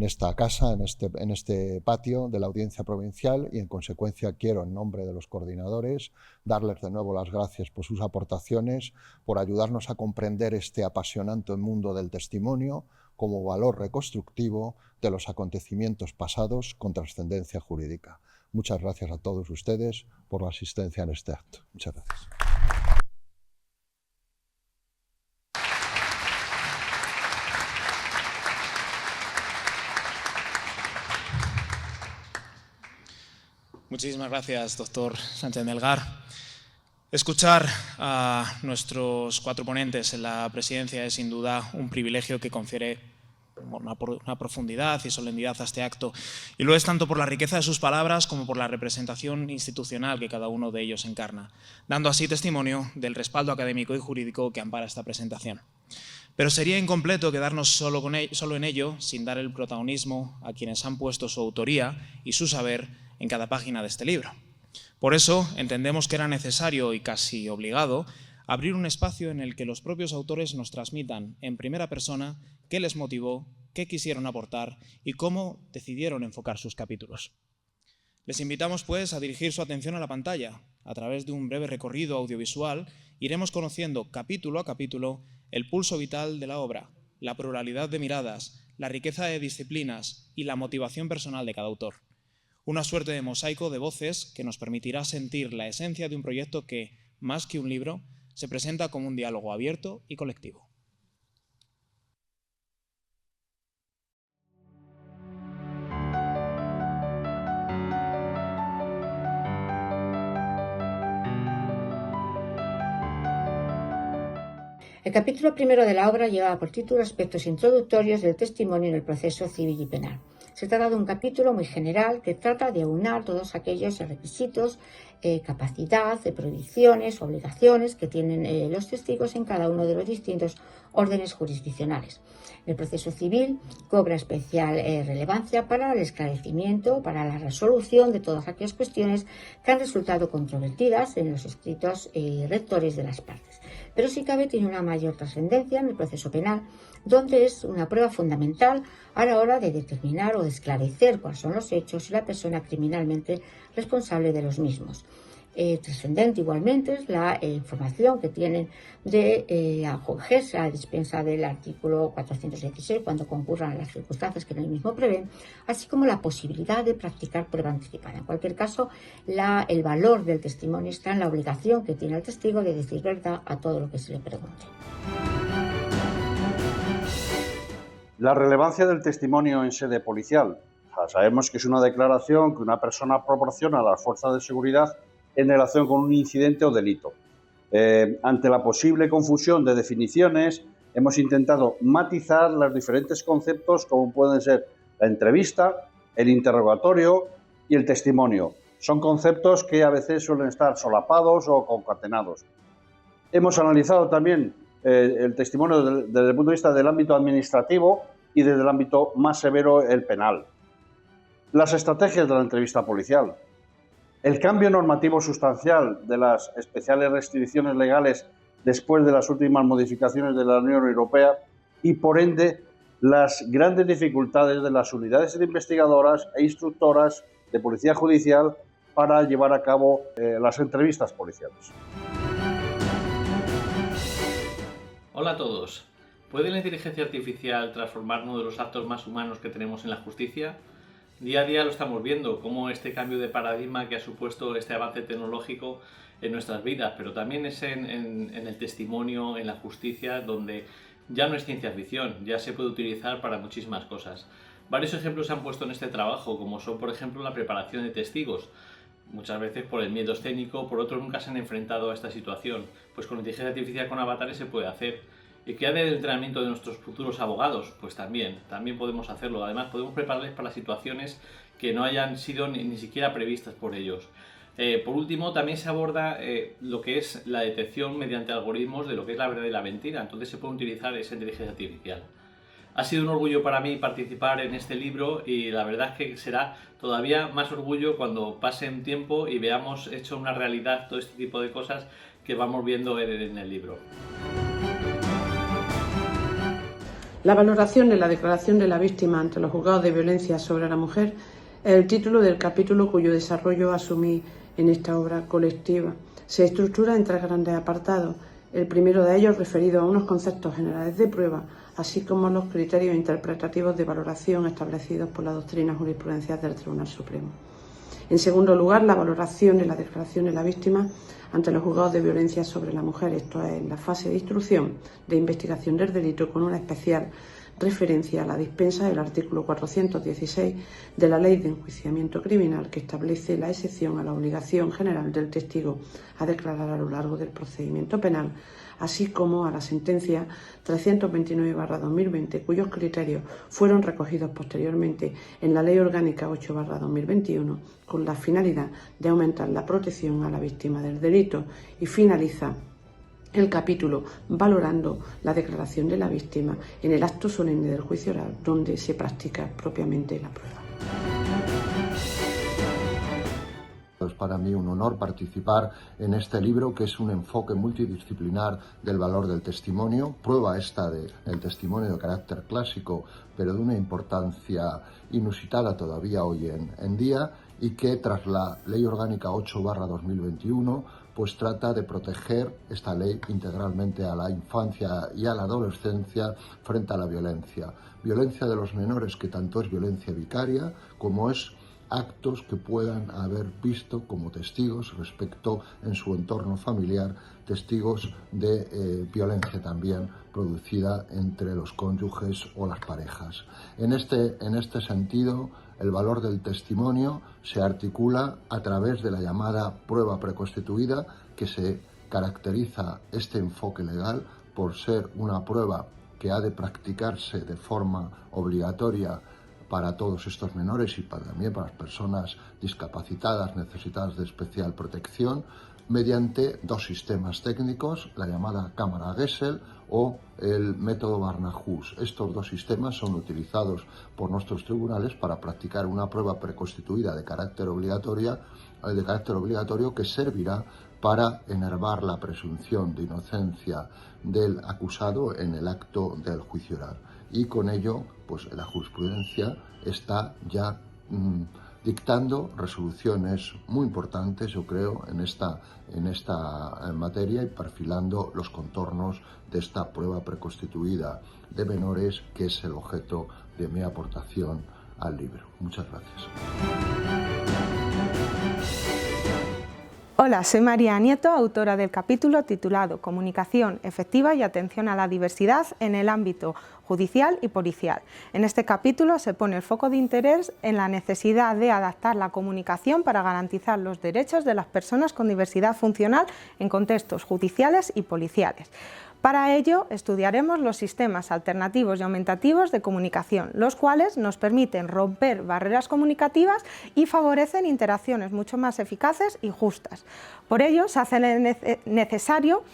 Speaker 4: esta casa, en este patio de la Audiencia Provincial, y en consecuencia quiero, en nombre de los coordinadores, darles de nuevo las gracias por sus aportaciones, por ayudarnos a comprender este apasionante mundo del testimonio como valor reconstructivo de los acontecimientos pasados con trascendencia jurídica. Muchas gracias a todos ustedes por la asistencia en este acto. Muchas gracias.
Speaker 1: Muchísimas gracias, doctor Sánchez Melgar. Escuchar a nuestros cuatro ponentes en la presidencia es sin duda un privilegio que confiere una profundidad y solemnidad a este acto, y lo es tanto por la riqueza de sus palabras como por la representación institucional que cada uno de ellos encarna, dando así testimonio del respaldo académico y jurídico que ampara esta presentación. Pero sería incompleto quedarnos solo en ello, sin dar el protagonismo a quienes han puesto su autoría y su saber en cada página de este libro. Por eso entendemos que era necesario y casi obligado abrir un espacio en el que los propios autores nos transmitan en primera persona qué les motivó, qué quisieron aportar y cómo decidieron enfocar sus capítulos. Les invitamos, pues, a dirigir su atención a la pantalla. A través de un breve recorrido audiovisual iremos conociendo capítulo a capítulo el pulso vital de la obra, la pluralidad de miradas, la riqueza de disciplinas y la motivación personal de cada autor. Una suerte de mosaico de voces que nos permitirá sentir la esencia de un proyecto que, más que un libro, se presenta como un diálogo abierto y colectivo.
Speaker 5: El capítulo primero de la obra lleva por título Aspectos introductorios del testimonio en el proceso civil y penal. Se trata de un capítulo muy general que trata de aunar todos aquellos requisitos capacidad, de prohibiciones, obligaciones que tienen los testigos en cada uno de los distintos órdenes jurisdiccionales. El proceso civil cobra especial relevancia para el esclarecimiento, para la resolución de todas aquellas cuestiones que han resultado controvertidas en los escritos rectores de las partes. Pero si cabe tiene una mayor trascendencia en el proceso penal, donde es una prueba fundamental a la hora de determinar o de esclarecer cuáles son los hechos y la persona criminalmente responsable de los mismos. Trascendente igualmente es la información que tienen de acogerse a la dispensa del artículo 416 cuando concurran las circunstancias que en el mismo prevén, así como la posibilidad de practicar prueba anticipada. En cualquier caso, el valor del testimonio está en la obligación que tiene el testigo de decir verdad a todo lo que se le pregunte.
Speaker 6: La relevancia del testimonio en sede policial. Sabemos que es una declaración que una persona proporciona a las fuerzas de seguridad en relación con un incidente o delito. Ante la posible confusión de definiciones, hemos intentado matizar los diferentes conceptos como pueden ser la entrevista, el interrogatorio y el testimonio. Son conceptos que a veces suelen estar solapados o concatenados. Hemos analizado también el testimonio desde el punto de vista del ámbito administrativo y desde el ámbito más severo, el penal. Las estrategias de la entrevista policial. El cambio normativo sustancial de las especiales restricciones legales después de las últimas modificaciones de la Unión Europea y, por ende, las grandes dificultades de las unidades investigadoras e instructoras de policía judicial para llevar a cabo las entrevistas policiales.
Speaker 7: Hola a todos. ¿Puede la inteligencia artificial transformar uno de los actos más humanos que tenemos en la justicia? Día a día lo estamos viendo, cómo este cambio de paradigma que ha supuesto este avance tecnológico en nuestras vidas, pero también es en el testimonio, en la justicia, donde ya no es ciencia ficción, ya se puede utilizar para muchísimas cosas. Varios ejemplos se han puesto en este trabajo, como son, por ejemplo, la preparación de testigos. Muchas veces por el miedo escénico, por otros nunca se han enfrentado a esta situación. Pues con inteligencia artificial, con avatares se puede hacer. ¿Y qué hay del entrenamiento de nuestros futuros abogados? Pues también podemos hacerlo. Además, podemos prepararles para situaciones que no hayan sido ni siquiera previstas por ellos. Por último, también se aborda lo que es la detección mediante algoritmos de lo que es la verdad y la mentira. Entonces se puede utilizar esa inteligencia artificial. Ha sido un orgullo para mí participar en este libro y la verdad es que será todavía más orgullo cuando pase un tiempo y veamos hecho una realidad todo este tipo de cosas que vamos viendo en el libro.
Speaker 8: La valoración de la declaración de la víctima ante los juzgados de violencia sobre la mujer es el título del capítulo cuyo desarrollo asumí en esta obra colectiva. Se estructura en 3 grandes apartados. El primero de ellos referido a unos conceptos generales de prueba, así como los criterios interpretativos de valoración establecidos por la doctrina jurisprudencial del Tribunal Supremo. En segundo lugar, la valoración de la declaración de la víctima ante los juzgados de violencia sobre la mujer, esto es, en la fase de instrucción de investigación del delito, con una especial referencia a la dispensa del artículo 416 de la Ley de Enjuiciamiento Criminal, que establece la excepción a la obligación general del testigo a declarar a lo largo del procedimiento penal, así como a la sentencia 329/2020, cuyos criterios fueron recogidos posteriormente en la Ley Orgánica 8/2021, con la finalidad de aumentar la protección a la víctima del delito, y finaliza el capítulo valorando la declaración de la víctima en el acto solemne del juicio oral, donde se practica propiamente la prueba.
Speaker 4: Es para mí un honor participar en este libro, que es un enfoque multidisciplinar del valor del testimonio, prueba esta del testimonio de carácter clásico, pero de una importancia inusitada todavía hoy en día, y que tras la Ley Orgánica 8/2021 pues trata de proteger esta ley integralmente a la infancia y a la adolescencia frente a la violencia. Violencia de los menores, que tanto es violencia vicaria como es actos que puedan haber visto como testigos respecto en su entorno familiar, testigos de violencia también producida entre los cónyuges o las parejas. En este sentido, el valor del testimonio se articula a través de la llamada prueba preconstituida, que se caracteriza este enfoque legal por ser una prueba que ha de practicarse de forma obligatoria para todos estos menores y también para las personas discapacitadas necesitadas de especial protección mediante dos sistemas técnicos, la llamada cámara Gesell o el método Barnahus. Estos dos sistemas son utilizados por nuestros tribunales para practicar una prueba preconstituida de carácter obligatorio que servirá para enervar la presunción de inocencia del acusado en el acto del juicio oral. Y con ello, pues la jurisprudencia está ya dictando resoluciones muy importantes, yo creo, en esta materia y perfilando los contornos de esta prueba preconstituida de menores, que es el objeto de mi aportación al libro. Muchas gracias.
Speaker 9: Hola, soy María Nieto, autora del capítulo titulado Comunicación efectiva y atención a la diversidad en el ámbito judicial y policial. En este capítulo se pone el foco de interés en la necesidad de adaptar la comunicación para garantizar los derechos de las personas con diversidad funcional en contextos judiciales y policiales. Para ello, estudiaremos los sistemas alternativos y aumentativos de comunicación, los cuales nos permiten romper barreras comunicativas y favorecen interacciones mucho más eficaces y justas. Por ello, se hace necesario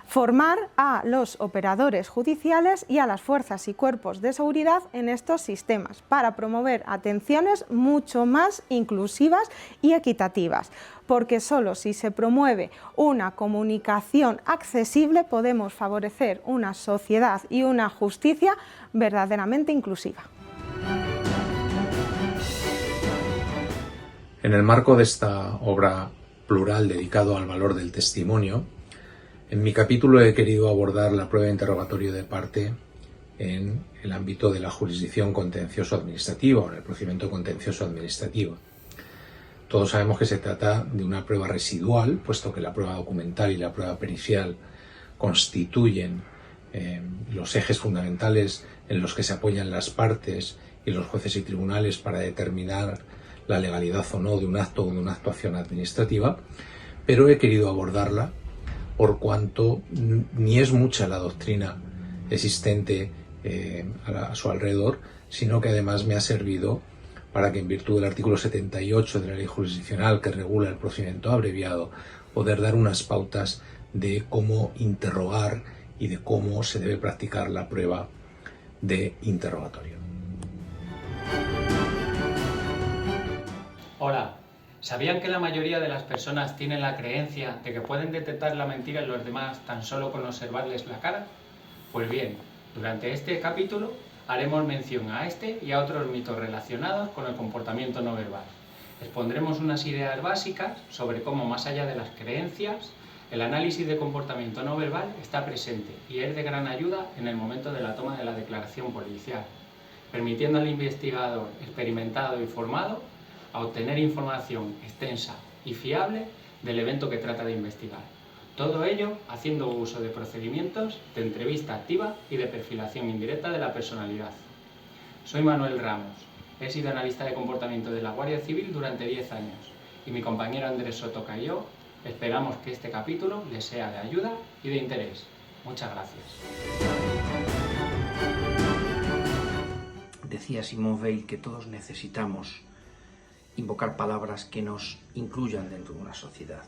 Speaker 9: formar a los operadores judiciales y a las fuerzas y cuerpos de seguridad en estos sistemas para promover atenciones mucho más inclusivas y equitativas, porque solo si se promueve una comunicación accesible podemos favorecer una sociedad y una justicia verdaderamente inclusiva.
Speaker 10: En el marco de esta obra plural dedicado al valor del testimonio, en mi capítulo he querido abordar la prueba de interrogatorio de parte en el ámbito de la jurisdicción contencioso-administrativa o en el procedimiento contencioso-administrativo. Todos sabemos que se trata de una prueba residual, puesto que la prueba documental y la prueba pericial constituyen los ejes fundamentales en los que se apoyan las partes y los jueces y tribunales para determinar la legalidad o no de un acto o de una actuación administrativa, pero he querido abordarla por cuanto ni es mucha la doctrina existente a su alrededor, sino que además me ha servido para que, en virtud del artículo 78 de la ley jurisdiccional que regula el procedimiento abreviado, poder dar unas pautas de cómo interrogar y de cómo se debe practicar la prueba de interrogatorio.
Speaker 11: Hola. ¿Sabían que la mayoría de las personas tienen la creencia de que pueden detectar la mentira en los demás tan solo con observarles la cara? Pues bien, durante este capítulo haremos mención a este y a otros mitos relacionados con el comportamiento no verbal. Expondremos unas ideas básicas sobre cómo, más allá de las creencias, el análisis de comportamiento no verbal está presente y es de gran ayuda en el momento de la toma de la declaración policial, permitiendo al investigador experimentado y formado a obtener información extensa y fiable del evento que trata de investigar. Todo ello haciendo uso de procedimientos de entrevista activa y de perfilación indirecta de la personalidad. Soy Manuel Ramos, he sido analista de comportamiento de la Guardia Civil durante 10 años y mi compañero Andrés Sotoca y yo esperamos que este capítulo les sea de ayuda y de interés. Muchas gracias.
Speaker 12: Decía Simone Weil que todos necesitamos invocar palabras que nos incluyan dentro de una sociedad.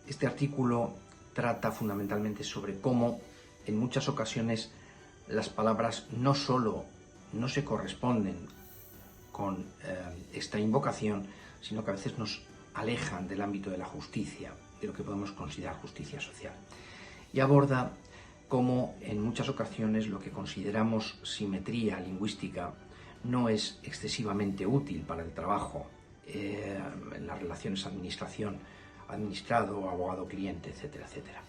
Speaker 12: Este artículo trata fundamentalmente sobre cómo en muchas ocasiones las palabras no solo no se corresponden con esta invocación, sino que a veces nos alejan del ámbito de la justicia, de lo que podemos considerar justicia social. Y aborda cómo en muchas ocasiones lo que consideramos simetría lingüística no es excesivamente útil para el trabajo en las relaciones administración-administrado, abogado-cliente, etcétera, etcétera.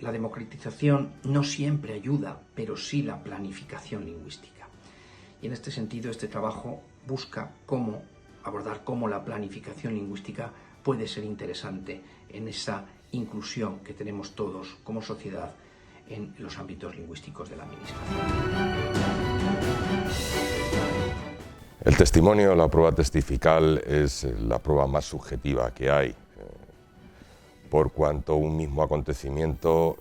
Speaker 12: La democratización no siempre ayuda, pero sí la planificación lingüística. Y en este sentido, este trabajo busca abordar cómo la planificación lingüística puede ser interesante en esa inclusión que tenemos todos como sociedad en los ámbitos lingüísticos de la administración.
Speaker 2: El testimonio, la prueba testifical, es la prueba más subjetiva que hay, por cuanto un mismo acontecimiento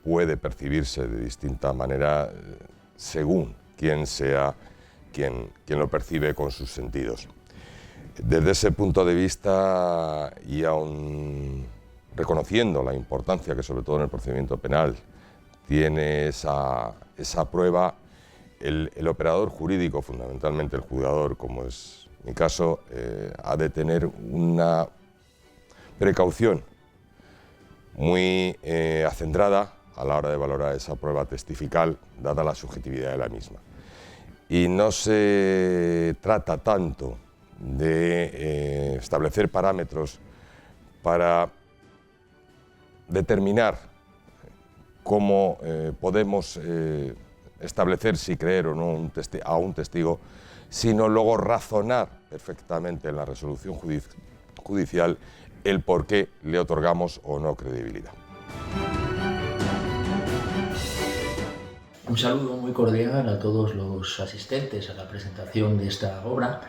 Speaker 2: puede percibirse de distinta manera según quién sea quien lo percibe con sus sentidos. Desde ese punto de vista, y aún reconociendo la importancia que sobre todo en el procedimiento penal tiene esa prueba, el operador jurídico, fundamentalmente el juzgador, como es mi caso, ha de tener una precaución muy acendrada a la hora de valorar esa prueba testifical, dada la subjetividad de la misma. Y no se trata tanto de establecer parámetros para determinar cómo podemos establecer si creer o no a un testigo, sino luego razonar perfectamente en la resolución judicial el por qué le otorgamos o no credibilidad.
Speaker 13: Un saludo muy cordial a todos los asistentes a la presentación de esta obra,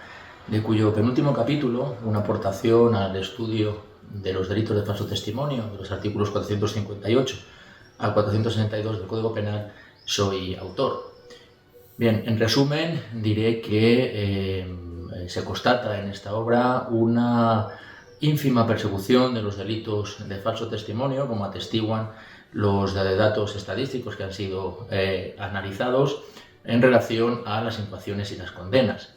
Speaker 13: de cuyo penúltimo capítulo, una aportación al estudio de los delitos de falso testimonio, de los artículos 458 al 462 del Código Penal, soy autor. Bien, en resumen, diré que se constata en esta obra una ínfima persecución de los delitos de falso testimonio, como atestiguan los datos estadísticos que han sido analizados en relación a las incoaciones y las condenas.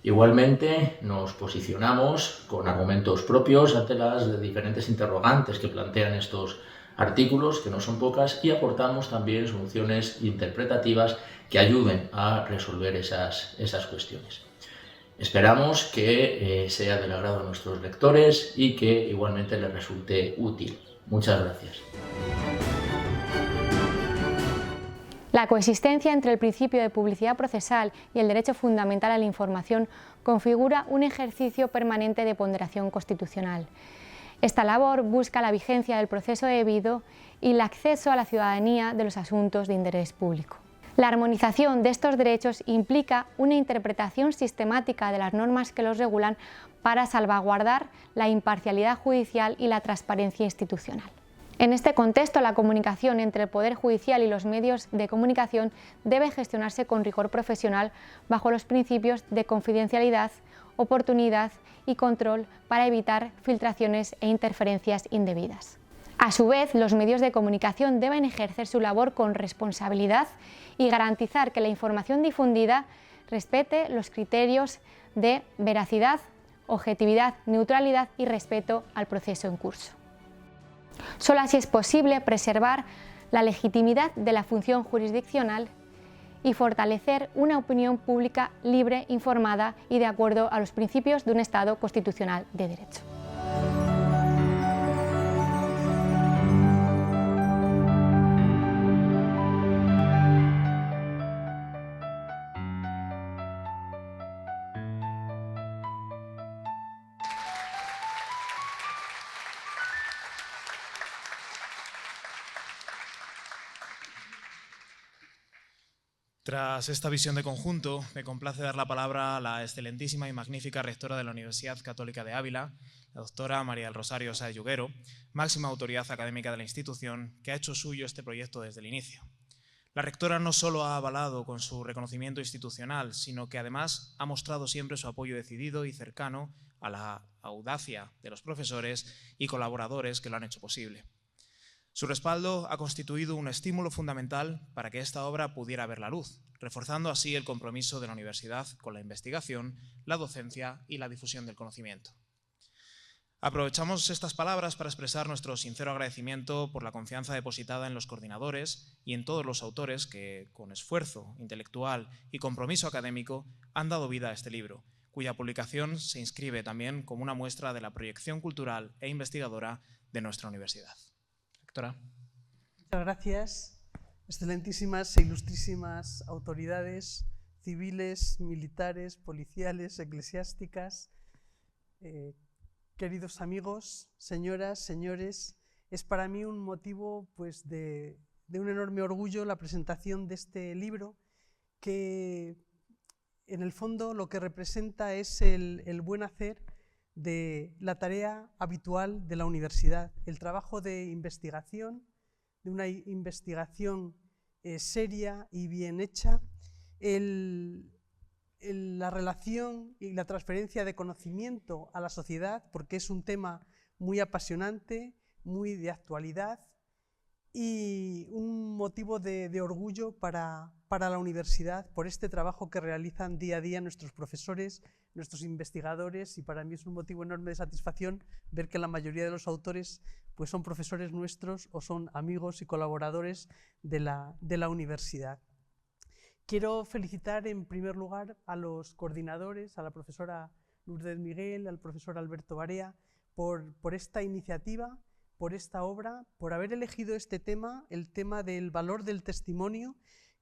Speaker 13: Igualmente, nos posicionamos con argumentos propios ante las diferentes interrogantes que plantean estos artículos, que no son pocas, y aportamos también soluciones interpretativas que ayuden a resolver esas cuestiones. Esperamos que sea del agrado de nuestros lectores y que igualmente les resulte útil. Muchas gracias.
Speaker 14: La coexistencia entre el principio de publicidad procesal y el derecho fundamental a la información configura un ejercicio permanente de ponderación constitucional. Esta labor busca la vigencia del proceso debido y el acceso a la ciudadanía de los asuntos de interés público. La armonización de estos derechos implica una interpretación sistemática de las normas que los regulan para salvaguardar la imparcialidad judicial y la transparencia institucional. En este contexto, la comunicación entre el Poder Judicial y los medios de comunicación debe gestionarse con rigor profesional bajo los principios de confidencialidad, oportunidad y control para evitar filtraciones e interferencias indebidas. A su vez, los medios de comunicación deben ejercer su labor con responsabilidad y garantizar que la información difundida respete los criterios de veracidad, objetividad, neutralidad y respeto al proceso en curso. Solo así es posible preservar la legitimidad de la función jurisdiccional y fortalecer una opinión pública libre, informada y de acuerdo a los principios de un Estado constitucional de derecho.
Speaker 1: Tras esta visión de conjunto, me complace dar la palabra a la excelentísima y magnífica rectora de la Universidad Católica de Ávila, la doctora María del Rosario Sáez Yuguero, máxima autoridad académica de la institución, que ha hecho suyo este proyecto desde el inicio. La rectora no solo ha avalado con su reconocimiento institucional, sino que además ha mostrado siempre su apoyo decidido y cercano a la audacia de los profesores y colaboradores que lo han hecho posible. Su respaldo ha constituido un estímulo fundamental para que esta obra pudiera ver la luz, reforzando así el compromiso de la universidad con la investigación, la docencia y la difusión del conocimiento. Aprovechamos estas palabras para expresar nuestro sincero agradecimiento por la confianza depositada en los coordinadores y en todos los autores que, con esfuerzo intelectual y compromiso académico, han dado vida a este libro, cuya publicación se inscribe también como una muestra de la proyección cultural e investigadora de nuestra universidad. Doctora.
Speaker 15: Muchas gracias, excelentísimas e ilustrísimas autoridades civiles, militares, policiales, eclesiásticas, queridos amigos, señoras, señores. Es para mí un motivo pues, de un enorme orgullo la presentación de este libro, que en el fondo lo que representa es el buen hacer de la tarea habitual de la universidad, el trabajo de investigación, de una investigación seria y bien hecha, el la relación y la transferencia de conocimiento a la sociedad, porque es un tema muy apasionante, muy de actualidad y un motivo de orgullo para la universidad por este trabajo que realizan día a día nuestros profesores, nuestros investigadores, y para mí es un motivo enorme de satisfacción ver que la mayoría de los autores pues son profesores nuestros o son amigos y colaboradores de la universidad. Quiero felicitar en primer lugar a los coordinadores, a la profesora Lourdes Miguel, al profesor Alberto Barea, por esta iniciativa, por esta obra, por haber elegido este tema, el tema del valor del testimonio,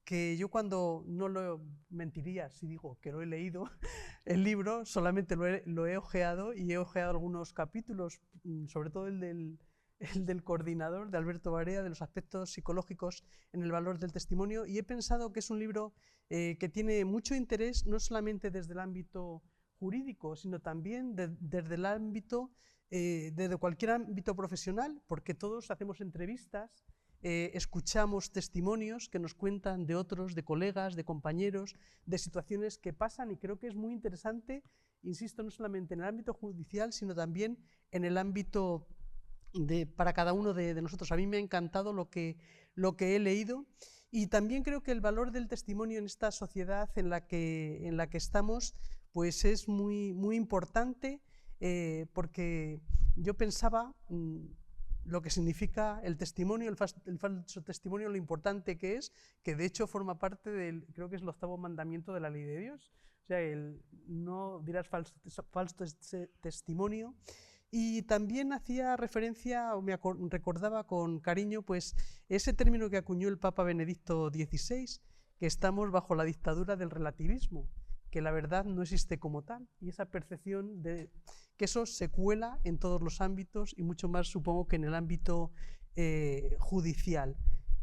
Speaker 15: que yo cuando no lo mentiría si digo que lo he leído, el libro solamente lo he ojeado y he ojeado algunos capítulos, sobre todo el del coordinador, de Alberto Barea, de los aspectos psicológicos en el valor del testimonio, y he pensado que es un libro que tiene mucho interés, no solamente desde el ámbito jurídico, sino también desde el ámbito, desde cualquier ámbito profesional, porque todos hacemos entrevistas, escuchamos testimonios que nos cuentan de otros, de colegas, de compañeros, de situaciones que pasan, y creo que es muy interesante, insisto, no solamente en el ámbito judicial, sino también en el ámbito para cada uno de nosotros. A mí me ha encantado lo que he leído, y también creo que el valor del testimonio en esta sociedad en la que estamos pues es muy, muy importante, porque yo pensaba lo que significa el testimonio, el falso testimonio, lo importante que es, que de hecho forma parte del, creo que es el 8º mandamiento de la ley de Dios, o sea, el no dirás falso testimonio. Y también hacía referencia, o me recordaba con cariño, pues ese término que acuñó el Papa Benedicto XVI, que estamos bajo la dictadura del relativismo, que la verdad no existe como tal, y esa percepción de que eso se cuela en todos los ámbitos, y mucho más supongo que en el ámbito judicial.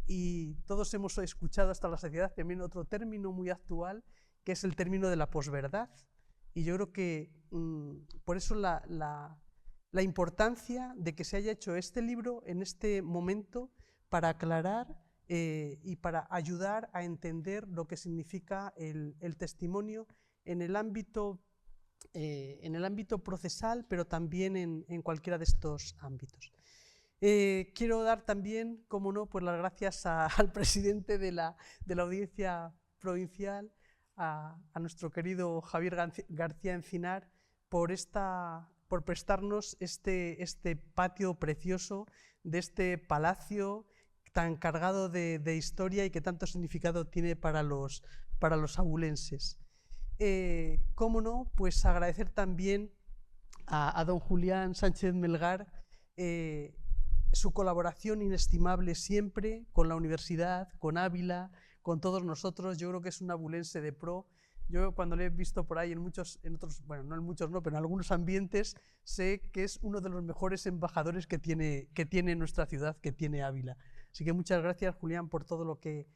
Speaker 15: Y todos hemos escuchado hasta la saciedad también otro término muy actual, que es el término de la posverdad, y yo creo que por eso la importancia de que se haya hecho este libro en este momento para aclarar y para ayudar a entender lo que significa el testimonio en el ámbito procesal, pero también en cualquiera de estos ámbitos. Quiero dar también, como no, pues las gracias al presidente de la Audiencia Provincial, a nuestro querido Javier García Encinar, por prestarnos este patio precioso de este palacio tan cargado de historia y que tanto significado tiene para los abulenses. Cómo no, pues agradecer también a don Julián Sánchez Melgar su colaboración inestimable siempre con la universidad, con Ávila, con todos nosotros. Yo creo que es un abulense de pro. Yo cuando le he visto por ahí en otros, bueno, no en muchos no, pero en algunos ambientes, sé que es uno de los mejores embajadores que tiene nuestra ciudad, que tiene Ávila. Así que muchas gracias, Julián, por todo lo que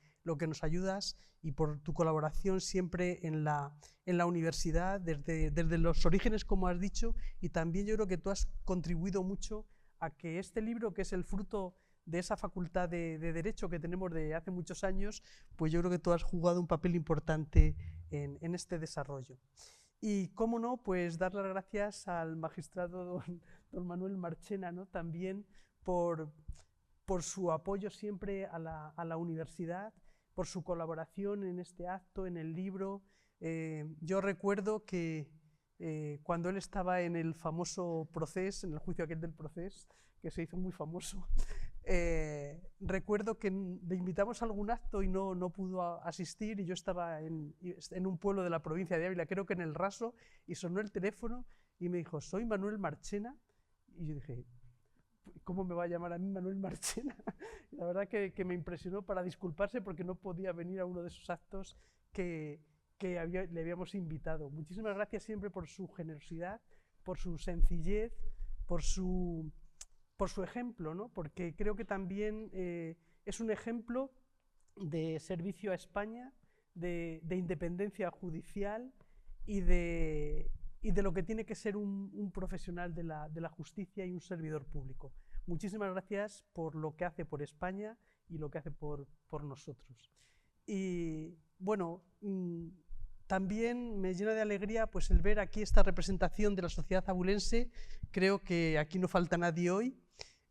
Speaker 15: nos ayudas y por tu colaboración siempre en la universidad, desde los orígenes, como has dicho, y también yo creo que tú has contribuido mucho a que este libro, que es el fruto de esa facultad de Derecho que tenemos de hace muchos años, pues yo creo que tú has jugado un papel importante en este desarrollo. Y cómo no, pues dar las gracias al magistrado don Manuel Marchena, ¿no? También por su apoyo siempre a la universidad, por su colaboración en este acto, en el libro. Yo recuerdo que cuando él estaba en el famoso proceso, en el juicio aquel del proceso, que se hizo muy famoso, recuerdo que le invitamos a algún acto y no pudo asistir, y yo estaba en un pueblo de la provincia de Ávila, creo que en El Raso, y sonó el teléfono y me dijo: soy Manuel Marchena. Y yo dije: ¿cómo me va a llamar a mí Manuel Marchena? Y la verdad que me impresionó, para disculparse porque no podía venir a uno de esos actos que le habíamos invitado. Muchísimas gracias siempre por su generosidad, por su sencillez, por su ejemplo, ¿no? Porque creo que también es un ejemplo de servicio a España, de independencia judicial y de lo que tiene que ser un profesional de la justicia y un servidor público. Muchísimas gracias por lo que hace por España y lo que hace por nosotros. Y bueno, también me llena de alegría pues, el ver aquí esta representación de la sociedad abulense. Creo que aquí no falta nadie hoy.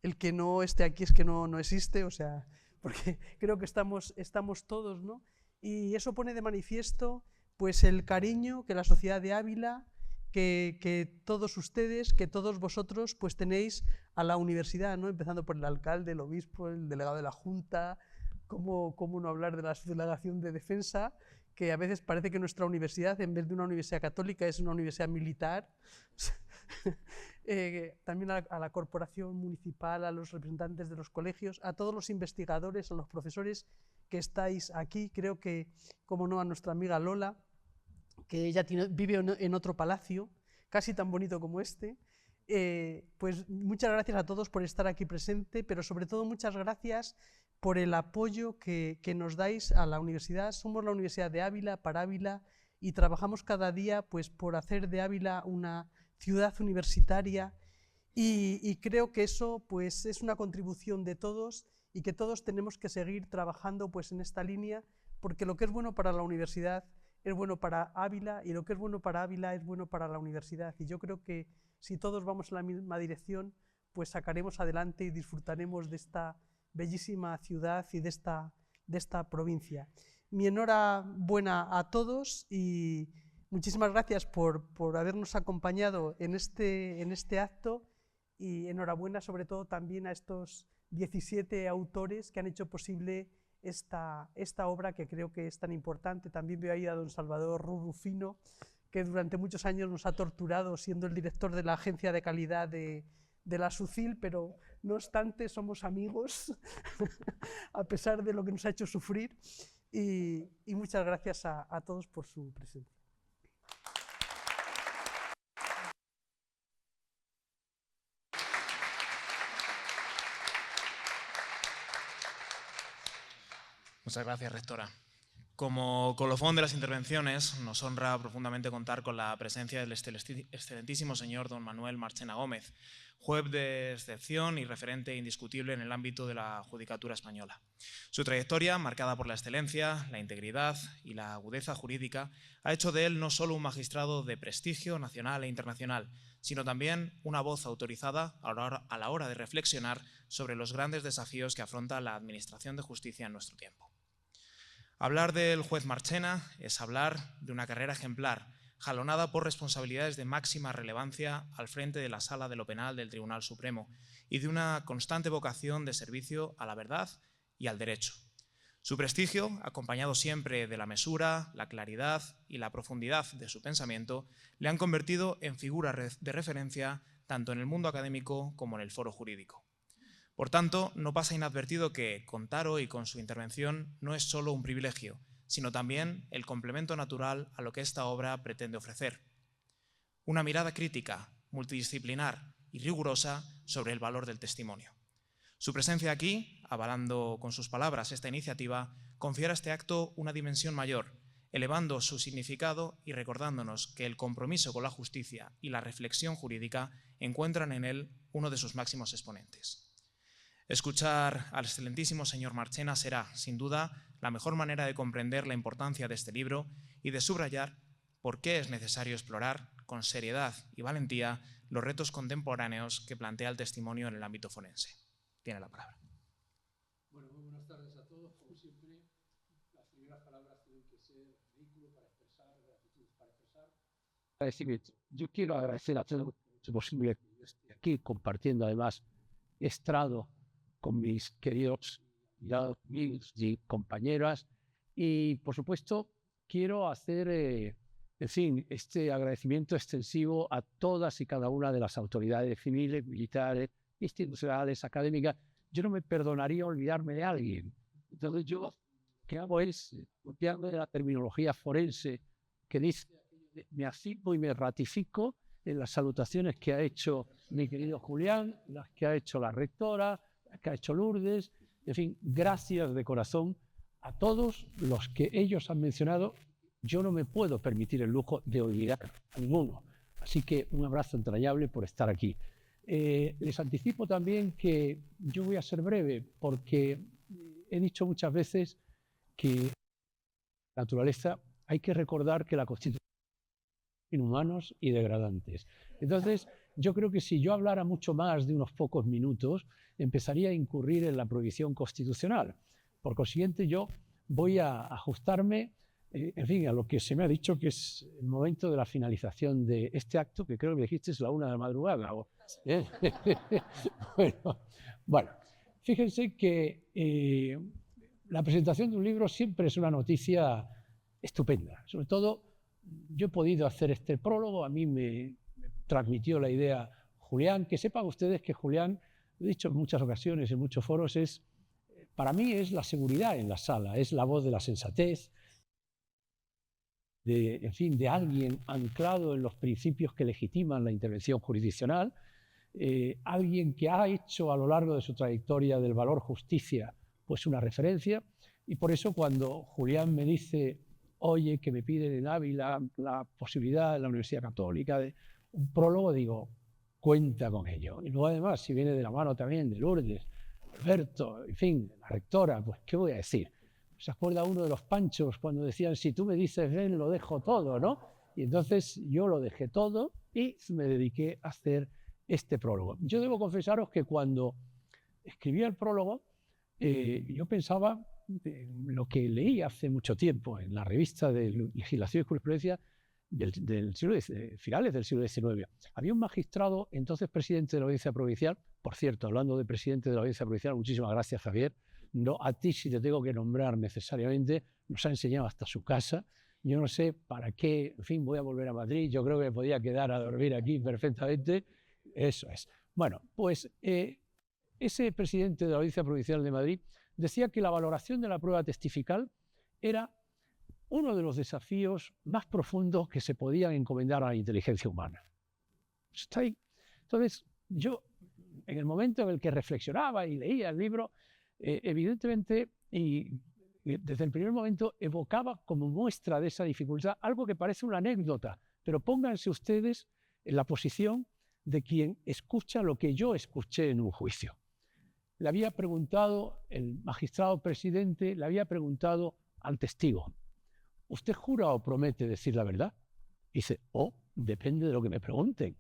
Speaker 15: El que no esté aquí es que no existe, o sea, porque creo que estamos todos, ¿no? Y eso pone de manifiesto pues, el cariño que la sociedad de Ávila, que todos ustedes, que todos vosotros pues, tenéis a la universidad, ¿no? Empezando por el alcalde, el obispo, el delegado de la Junta, cómo no hablar de la delegación de defensa, que a veces parece que nuestra universidad, en vez de una universidad católica, es una universidad militar. También a la corporación municipal, a los representantes de los colegios, a todos los investigadores, a los profesores que estáis aquí. Creo que, como no, a nuestra amiga Lola, que ella vive en otro palacio, casi tan bonito como este. Pues muchas gracias a todos por estar aquí presente, pero sobre todo muchas gracias por el apoyo que nos dais a la universidad. Somos la Universidad de Ávila, para Ávila, y trabajamos cada día pues, por hacer de Ávila una ciudad universitaria, y creo que eso pues, es una contribución de todos y que todos tenemos que seguir trabajando pues, en esta línea, porque lo que es bueno para la universidad es bueno para Ávila, y lo que es bueno para Ávila es bueno para la universidad. Y yo creo que si todos vamos en la misma dirección, pues sacaremos adelante y disfrutaremos de esta bellísima ciudad y de esta provincia. Mi enhorabuena a todos y muchísimas gracias por habernos acompañado en este acto, y enhorabuena sobre todo también a estos 17 autores que han hecho posible esta obra, que creo que es tan importante. También veo ahí a don Salvador Rufino, que durante muchos años nos ha torturado siendo el director de la agencia de calidad de la SUCIL, pero no obstante somos amigos a pesar de lo que nos ha hecho sufrir, y muchas gracias a todos por su presencia.
Speaker 1: Muchas gracias, rectora. Como colofón de las intervenciones, nos honra profundamente contar con la presencia del excelentísimo señor don Manuel Marchena Gómez, juez de excepción y referente indiscutible en el ámbito de la judicatura española. Su trayectoria, marcada por la excelencia, la integridad y la agudeza jurídica, ha hecho de él no solo un magistrado de prestigio nacional e internacional, sino también una voz autorizada a la hora de reflexionar sobre los grandes desafíos que afronta la administración de justicia en nuestro tiempo. Hablar del juez Marchena es hablar de una carrera ejemplar, jalonada por responsabilidades de máxima relevancia al frente de la Sala de lo Penal del Tribunal Supremo, y de una constante vocación de servicio a la verdad y al derecho. Su prestigio, acompañado siempre de la mesura, la claridad y la profundidad de su pensamiento, le han convertido en figura de referencia tanto en el mundo académico como en el foro jurídico. Por tanto, no pasa inadvertido que contar hoy con su intervención no es solo un privilegio, sino también el complemento natural a lo que esta obra pretende ofrecer. Una mirada crítica, multidisciplinar y rigurosa sobre el valor del testimonio. Su presencia aquí, avalando con sus palabras esta iniciativa, confiere a este acto una dimensión mayor, elevando su significado y recordándonos que el compromiso con la justicia y la reflexión jurídica encuentran en él uno de sus máximos exponentes. Escuchar al excelentísimo señor Marchena será, sin duda, la mejor manera de comprender la importancia de este libro y de subrayar por qué es necesario explorar con seriedad y valentía los retos contemporáneos que plantea el testimonio en el ámbito forense. Tiene la palabra.
Speaker 16: Bueno, muy buenas tardes a todos. Como siempre, las primeras palabras tienen que ser vehículo para expresar gratitud, para expresar. Yo quiero agradecer a todos, es posible que esté aquí compartiendo además estrado con mis queridos amigos y compañeras, y por supuesto quiero hacer este agradecimiento extensivo a todas y cada una de las autoridades civiles, militares, institucionales, académicas. Yo no me perdonaría olvidarme de alguien. Entonces yo lo que hago es copiarme de la terminología forense que dice: me asigno y me ratifico en las salutaciones que ha hecho mi querido Julián, las que ha hecho la rectora, las que ha hecho Lourdes. En fin, gracias de corazón a todos los que ellos han mencionado. Yo no me puedo permitir el lujo de olvidar a ninguno. Así que un abrazo entrañable por estar aquí. Les anticipo también que yo voy a ser breve, porque he dicho muchas veces que la naturaleza hay que recordar que la Constitución es inhumanos y degradantes. Entonces, yo creo que si yo hablara mucho más de unos pocos minutos, empezaría a incurrir en la prohibición constitucional. Por consiguiente, yo voy a ajustarme, en fin, a lo que se me ha dicho que es el momento de la finalización de este acto, que creo que dijiste es la 1 de la madrugada. Bueno, fíjense que la presentación de un libro siempre es una noticia estupenda. Sobre todo, yo he podido hacer este prólogo, a mí me transmitió la idea Julián. Que sepan ustedes que Julián, lo he dicho en muchas ocasiones, en muchos foros, para mí es la seguridad en la sala, es la voz de la sensatez, en fin, de alguien anclado en los principios que legitiman la intervención jurisdiccional, alguien que ha hecho a lo largo de su trayectoria del valor justicia pues una referencia, y por eso cuando Julián me dice, oye, que me piden en Ávila la posibilidad en la Universidad Católica de un prólogo, digo, cuenta con ello. Y luego además, si viene de la mano también de Lourdes, Alberto, en fin, la rectora, pues ¿qué voy a decir? ¿Se acuerda uno de los Panchos cuando decían, si tú me dices ven, lo dejo todo, ¿no? Y entonces yo lo dejé todo y me dediqué a hacer este prólogo. Yo debo confesaros que cuando escribí el prólogo, yo pensaba en lo que leí hace mucho tiempo en la revista de Legislación y Jurisprudencia finales del siglo XIX. Había un magistrado, entonces presidente de la Audiencia Provincial, por cierto, hablando de presidente de la Audiencia Provincial, muchísimas gracias, Javier. No, a ti si te tengo que nombrar necesariamente, nos ha enseñado hasta su casa. Yo no sé para qué, en fin, voy a volver a Madrid, yo creo que me podía quedar a dormir aquí perfectamente. Eso es. Bueno, pues ese presidente de la Audiencia Provincial de Madrid decía que la valoración de la prueba testifical era uno de los desafíos más profundos que se podían encomendar a la inteligencia humana. Está ahí. Entonces, yo, en el momento en el que reflexionaba y leía el libro, evidentemente, y desde el primer momento, evocaba como muestra de esa dificultad algo que parece una anécdota, pero pónganse ustedes en la posición de quien escucha lo que yo escuché en un juicio. Le había preguntado, el magistrado presidente le había preguntado al testigo, ¿usted jura o promete decir la verdad? Y dice, depende de lo que me pregunten.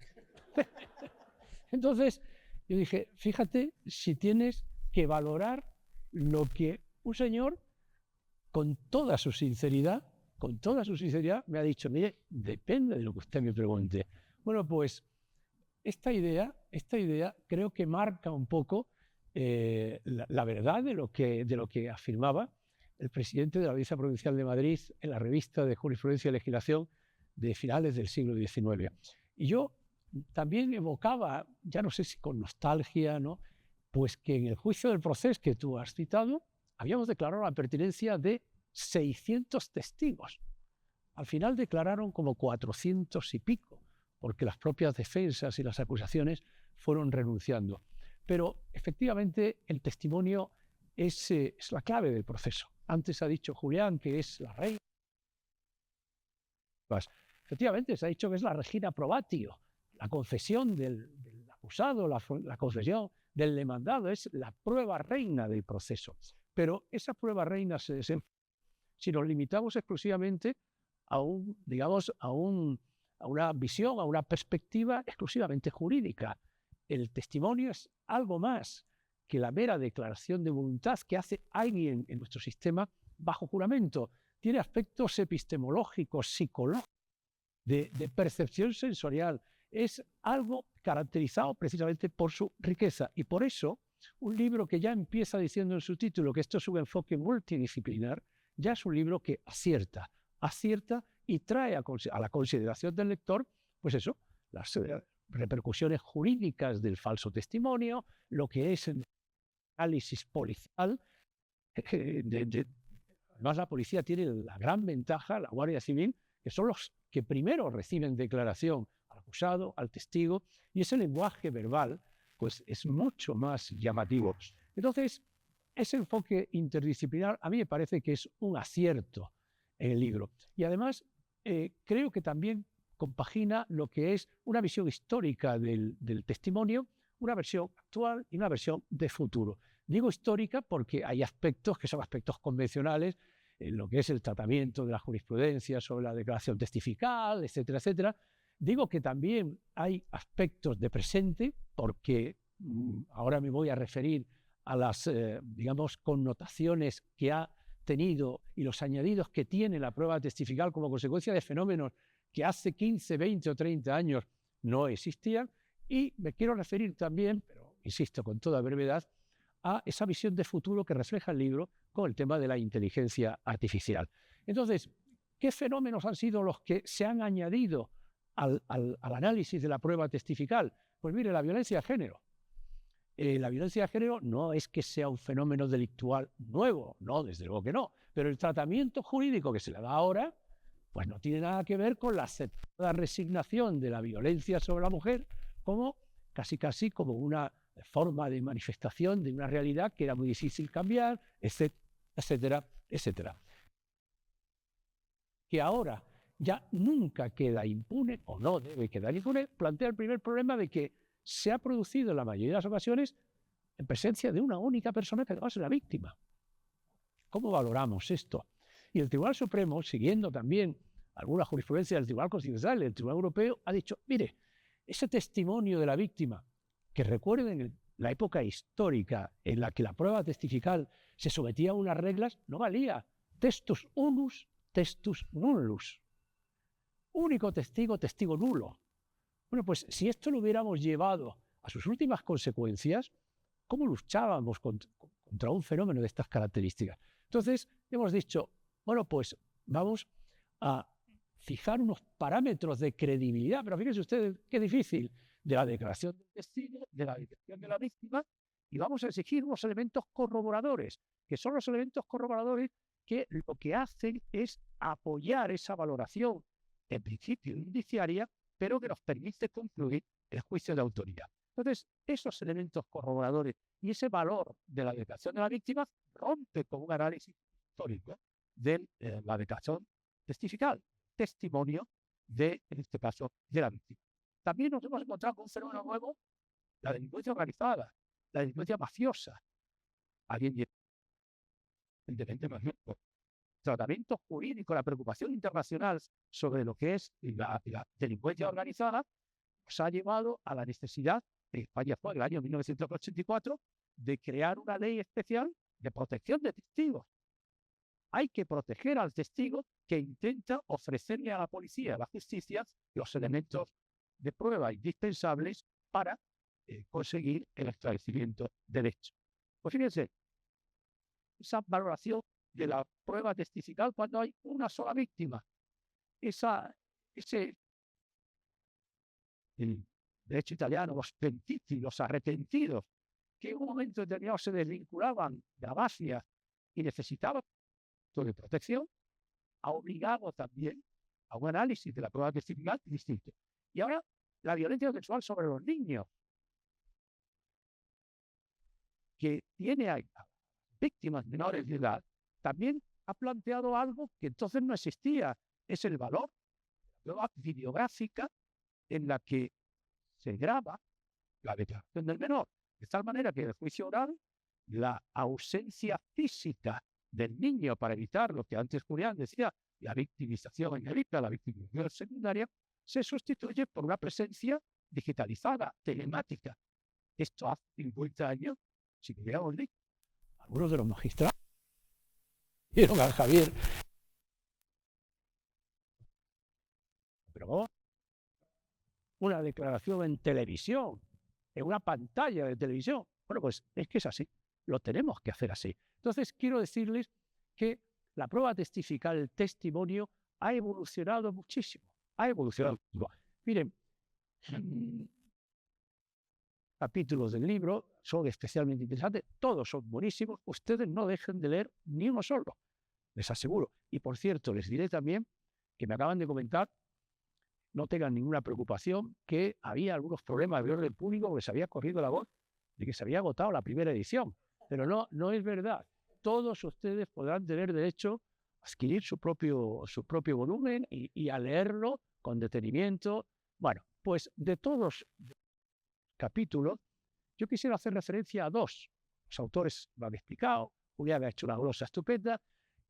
Speaker 16: Entonces, yo dije, fíjate si tienes que valorar lo que un señor, con toda su sinceridad, me ha dicho, mire, depende de lo que usted me pregunte. Bueno, pues esta idea creo que marca un poco la verdad de lo que afirmaba el presidente de la Audiencia Provincial de Madrid en la revista de Jurisprudencia y Legislación de finales del siglo XIX. Y yo también evocaba, ya no sé si con nostalgia, ¿no?, pues que en el juicio del proceso que tú has citado, habíamos declarado la pertinencia de 600 testigos. Al final declararon como 400 y pico, porque las propias defensas y las acusaciones fueron renunciando. Pero efectivamente el testimonio es la clave del proceso. Antes ha dicho Julián que es la reina. Efectivamente se ha dicho que es la regina probatio, la confesión del acusado, la confesión del demandado, es la prueba reina del proceso. Pero esa prueba reina se desenfoca si nos limitamos exclusivamente a una visión, a una perspectiva exclusivamente jurídica. El testimonio es algo más que la mera declaración de voluntad que hace alguien en nuestro sistema bajo juramento. Tiene aspectos epistemológicos, psicológicos, de percepción sensorial. Es algo caracterizado precisamente por su riqueza. Y por eso, un libro que ya empieza diciendo en su título que esto es un enfoque multidisciplinar, ya es un libro que acierta y trae a la consideración del lector, pues eso, las repercusiones jurídicas del falso testimonio, lo que es el análisis policial. Además, la policía tiene la gran ventaja, la Guardia Civil, que son los que primero reciben declaración al acusado, al testigo, y ese lenguaje verbal pues, es mucho más llamativo. Entonces, ese enfoque interdisciplinar a mí me parece que es un acierto en el libro. Y además, creo que también compagina lo que es una visión histórica del testimonio, una versión actual y una versión de futuro. Digo histórica porque hay aspectos que son aspectos convencionales, lo que es el tratamiento de la jurisprudencia sobre la declaración testifical, etcétera, etcétera. Digo que también hay aspectos de presente, porque ahora me voy a referir a las, digamos, connotaciones que ha tenido y los añadidos que tiene la prueba testifical como consecuencia de fenómenos que hace 15, 20 o 30 años no existían. Y me quiero referir también, pero insisto con toda brevedad, a esa visión de futuro que refleja el libro con el tema de la inteligencia artificial. Entonces, ¿qué fenómenos han sido los que se han añadido al análisis de la prueba testifical? Pues mire, la violencia de género. La violencia de género no es que sea un fenómeno delictual nuevo, no, desde luego que no, pero el tratamiento jurídico que se le da ahora, pues no tiene nada que ver con la aceptada resignación de la violencia sobre la mujer como casi como una forma de manifestación de una realidad que era muy difícil cambiar, etcétera, etcétera. Que ahora ya nunca queda impune, o no debe quedar impune, plantea el primer problema de que se ha producido en la mayoría de las ocasiones en presencia de una única persona que además es la víctima. ¿Cómo valoramos esto? Y el Tribunal Supremo, siguiendo también alguna jurisprudencia del Tribunal Constitucional y del Tribunal Europeo, ha dicho, mire, ese testimonio de la víctima, que recuerden la época histórica en la que la prueba testifical se sometía a unas reglas, no valía. Testus unus, testus nullus. Único testigo, testigo nulo. Bueno, pues si esto lo hubiéramos llevado a sus últimas consecuencias, ¿cómo luchábamos contra un fenómeno de estas características? Entonces, hemos dicho, bueno, pues vamos a fijar unos parámetros de credibilidad, pero fíjense ustedes qué difícil, de la declaración del testigo, de la declaración de la víctima, y vamos a exigir unos elementos corroboradores, que son los elementos corroboradores que lo que hacen es apoyar esa valoración, en principio indiciaria, pero que nos permite concluir el juicio de autoría. Entonces, esos elementos corroboradores y ese valor de la declaración de la víctima rompe con un análisis histórico de la declaración testifical, testimonio de, en este caso, de la víctima. También nos hemos encontrado con un fenómeno nuevo, la delincuencia organizada, la delincuencia mafiosa. Alguien tratamiento jurídico, la preocupación internacional sobre lo que es la delincuencia organizada, nos ha llevado a la necesidad, en España fue en el año 1984, de crear una ley especial de protección de testigos. Hay que proteger al testigo que intenta ofrecerle a la policía, a la justicia, los elementos de prueba indispensables para conseguir el esclarecimiento del hecho. Pues fíjense, esa valoración de la prueba testifical cuando hay una sola víctima, el derecho italiano, los pentiti, los arrepentidos, que en un momento determinado se desvinculaban de la mafia y necesitaban de protección, ha obligado también a un análisis de la prueba testifical distinto. Y ahora, la violencia sexual sobre los niños, que tiene a víctimas menores de edad, también ha planteado algo que entonces no existía, es el valor de la prueba videográfica en la que se graba la declaración del menor, de tal manera que en el juicio oral la ausencia física del niño para evitar lo que antes Julián decía, la victimización endémica, la victimización secundaria, se sustituye por una presencia digitalizada, telemática. Esto hace 50 años, si queríamos decir, algunos de los magistrados vieron a Javier. Pero una declaración en televisión, en una pantalla de televisión. Bueno, pues es que es así, lo tenemos que hacer así. Entonces, quiero decirles que la prueba testifical, el testimonio, ha evolucionado muchísimo. Ha evolucionado. Miren, capítulos del libro son especialmente interesantes, todos son buenísimos, ustedes no dejen de leer ni uno solo, les aseguro. Y por cierto, les diré también que me acaban de comentar, no tengan ninguna preocupación, que había algunos problemas de orden público porque se había corrido la voz de que se había agotado la primera edición. Pero no es verdad. Todos ustedes podrán tener derecho a adquirir su propio volumen y a leerlo con detenimiento. Bueno, pues de todos los capítulos, yo quisiera hacer referencia a dos. Los autores lo han explicado, Julián ha hecho una glosa estupenda,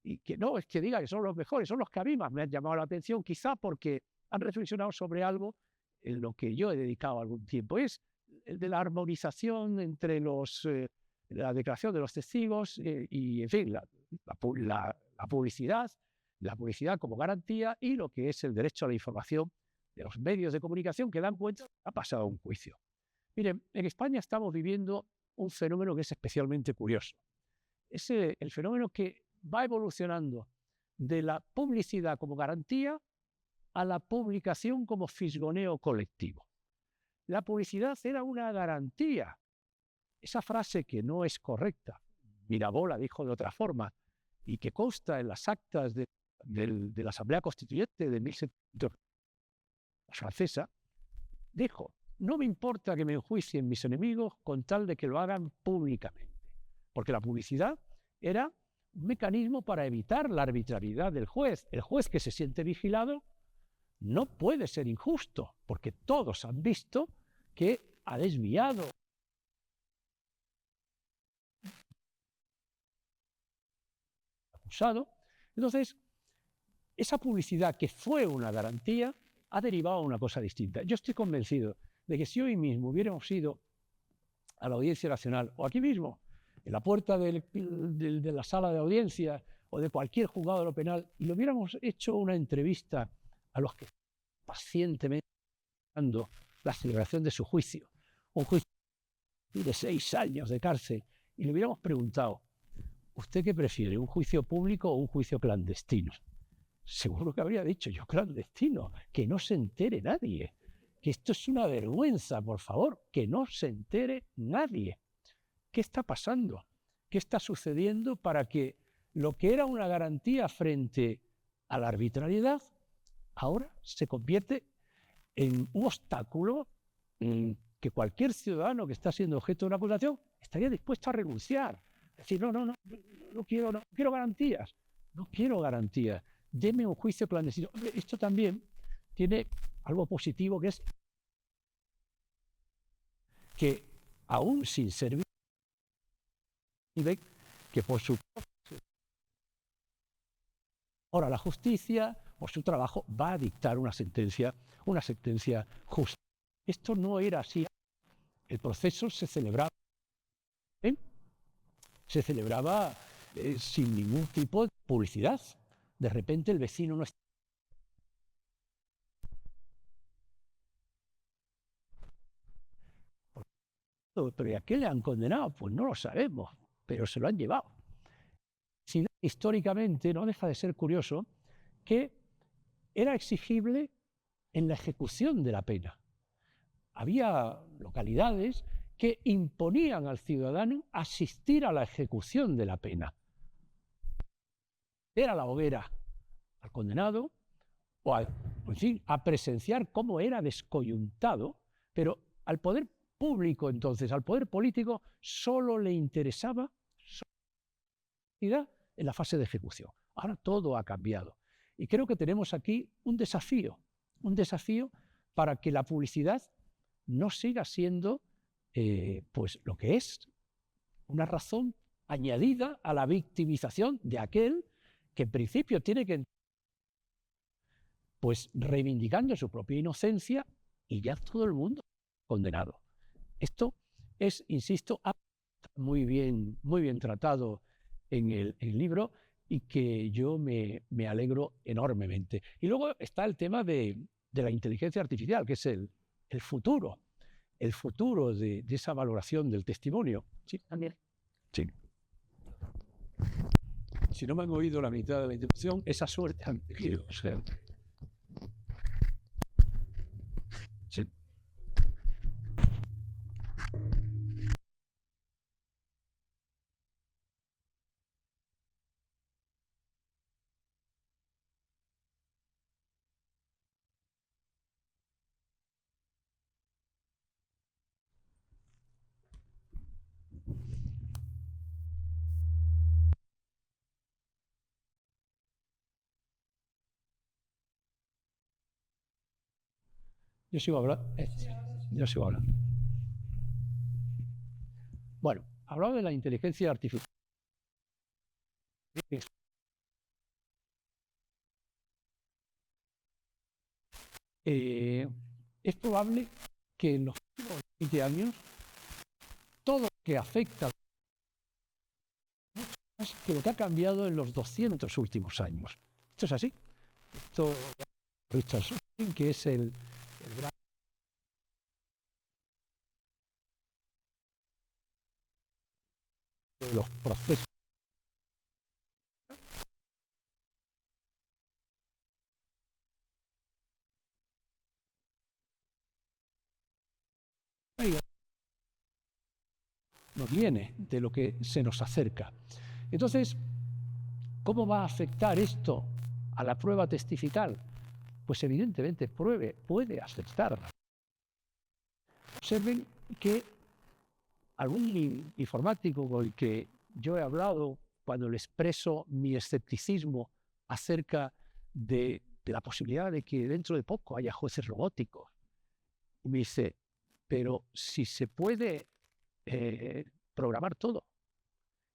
Speaker 16: y que no es que diga que son los mejores, son los que a mí más me han llamado la atención, quizá porque han reflexionado sobre algo en lo que yo he dedicado algún tiempo. Es el de la armonización entre la declaración de los testigos y, en fin, la publicidad como garantía y lo que es el derecho a la información de los medios de comunicación que dan cuenta que ha pasado un juicio. Miren, en España estamos viviendo un fenómeno que es especialmente curioso. Es el fenómeno que va evolucionando de la publicidad como garantía a la publicación como fisgoneo colectivo. La publicidad era una garantía. Esa frase que no es correcta, Mirabeau la dijo de otra forma, y que consta en las actas de la Asamblea Constituyente de 1700, la francesa, dijo: no me importa que me enjuicien mis enemigos con tal de que lo hagan públicamente. Porque la publicidad era un mecanismo para evitar la arbitrariedad del juez. El juez que se siente vigilado no puede ser injusto, porque todos han visto que ha desviado acusado. Entonces, esa publicidad que fue una garantía ha derivado a una cosa distinta. Yo estoy convencido de que si hoy mismo hubiéramos ido a la Audiencia Nacional o aquí mismo, en la puerta de la sala de audiencia o de cualquier juzgado de lo penal, y le hubiéramos hecho una entrevista a los que pacientemente esperando la celebración de su juicio, un juicio de 6 años de cárcel, y le hubiéramos preguntado: ¿usted qué prefiere, un juicio público o un juicio clandestino? Seguro que habría dicho: yo clandestino, que no se entere nadie, que esto es una vergüenza, por favor, que no se entere nadie. ¿Qué está pasando? ¿Qué está sucediendo para que lo que era una garantía frente a la arbitrariedad ahora se convierte en un obstáculo que cualquier ciudadano que está siendo objeto de una acusación estaría dispuesto a renunciar? Es decir, no quiero garantías, no quiero garantías, deme un juicio clandestino. Esto también tiene algo positivo, que es que aún sin servir, que por su ahora la justicia, por su trabajo, va a dictar una sentencia justa. Esto no era así. El proceso se celebraba sin ningún tipo de publicidad. De repente el vecino no está. ¿Pero a qué le han condenado? Pues no lo sabemos, pero se lo han llevado. Históricamente no deja de ser curioso que era exigible en la ejecución de la pena. Había localidades que imponían al ciudadano asistir a la ejecución de la pena. Era la hoguera al condenado o a presenciar cómo era descoyuntado, pero al poder público entonces, al poder político, solo le interesaba en la fase de ejecución. Ahora todo ha cambiado. Y creo que tenemos aquí un desafío para que la publicidad no siga siendo pues lo que es una razón añadida a la victimización de aquel que en principio tiene que, pues, reivindicando su propia inocencia, y ya todo el mundo condenado. Esto es, insisto, muy bien tratado en el libro, y que yo me alegro enormemente. Y luego está el tema de la inteligencia artificial, que es el futuro de esa valoración del testimonio. Sí, también. Sí. Si no me han oído la mitad de la introducción, esa suerte han tenido. O sea, sí. Yo sigo hablando. Bueno, hablaba de la inteligencia artificial. es probable que en los últimos 20 años todo lo que afecta mucho más que lo que ha cambiado en los 200 últimos años. Esto es así. Esto Richard Susskind, que es el gran de los procesos. Nos viene de lo que se nos acerca. Entonces, ¿cómo va a afectar esto a la prueba testifical? Pues evidentemente puede afectarla. Observen que algún informático con el que yo he hablado cuando le expreso mi escepticismo acerca de la posibilidad de que dentro de poco haya jueces robóticos, me dice, pero si se puede programar todo.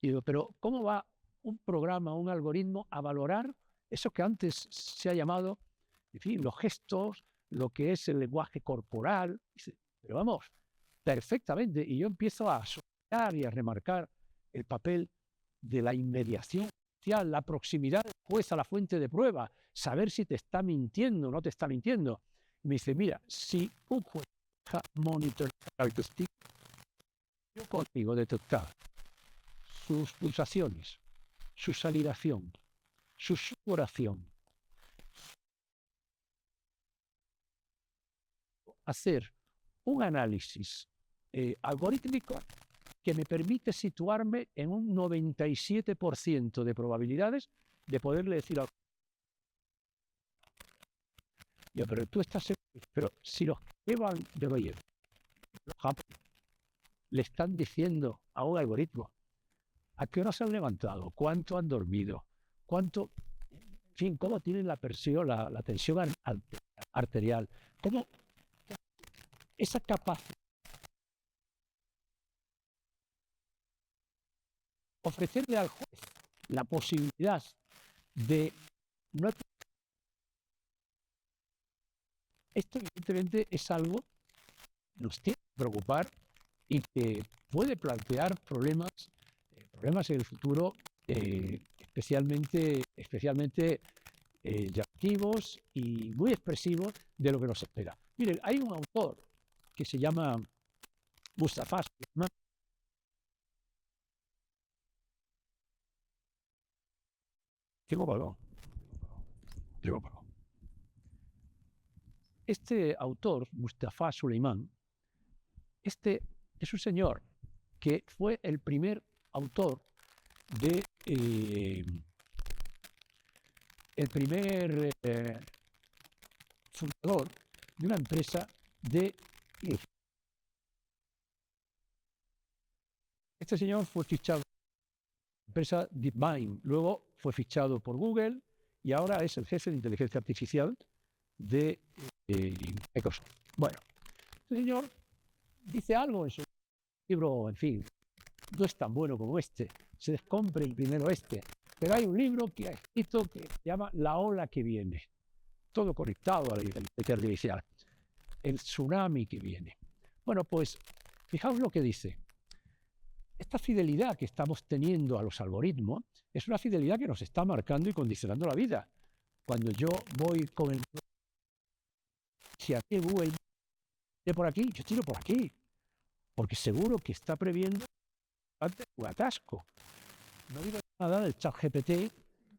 Speaker 16: Y digo, pero ¿cómo va un programa, un algoritmo a valorar eso que antes se ha llamado, en fin, los gestos, lo que es el lenguaje corporal? Dice, pero vamos, perfectamente. Y yo empiezo a asociar y a remarcar el papel de la inmediación social, la proximidad del juez a la fuente de prueba, saber si te está mintiendo o no te está mintiendo. Y me dice, mira, si un juez monitorea el testigo, yo consigo detectar sus pulsaciones, su salivación, su sudoración, hacer un análisis algorítmico que me permite situarme en un 97% de probabilidades de poderle decir algo. Yo, pero tú estás seguro, pero si los que llevan de Bayer, los japoneses, le están diciendo a un algoritmo a qué hora se han levantado, cuánto han dormido, cuánto, en fin, cómo tienen la presión, la tensión arterial, cómo esa capacidad ofrecerle al juez la posibilidad de no. Esto evidentemente es algo que nos tiene que preocupar y que puede plantear problemas en el futuro especialmente llamativos y muy expresivos de lo que nos espera. Miren, hay un autor que se llama Mustafa Suleyman. Este autor, Mustafa Suleyman, este es un señor que fue el primer autor de el primer fundador de una empresa de. Este señor fue fichado por la empresa DeepMind, luego fue fichado por Google y ahora es el jefe de inteligencia artificial de Microsoft. Bueno, este señor dice algo en su libro, en fin, no es tan bueno como este, se descompre primero este, pero hay un libro que ha escrito que se llama La ola que viene, todo conectado a la inteligencia artificial, el tsunami que viene. Bueno, pues fijaos lo que dice. Esta fidelidad que estamos teniendo a los algoritmos es una fidelidad que nos está marcando y condicionando la vida. Cuando yo voy con el... Si aquí Google tira por aquí, yo tiro por aquí, porque seguro que está previendo un atasco. No digo nada del ChatGPT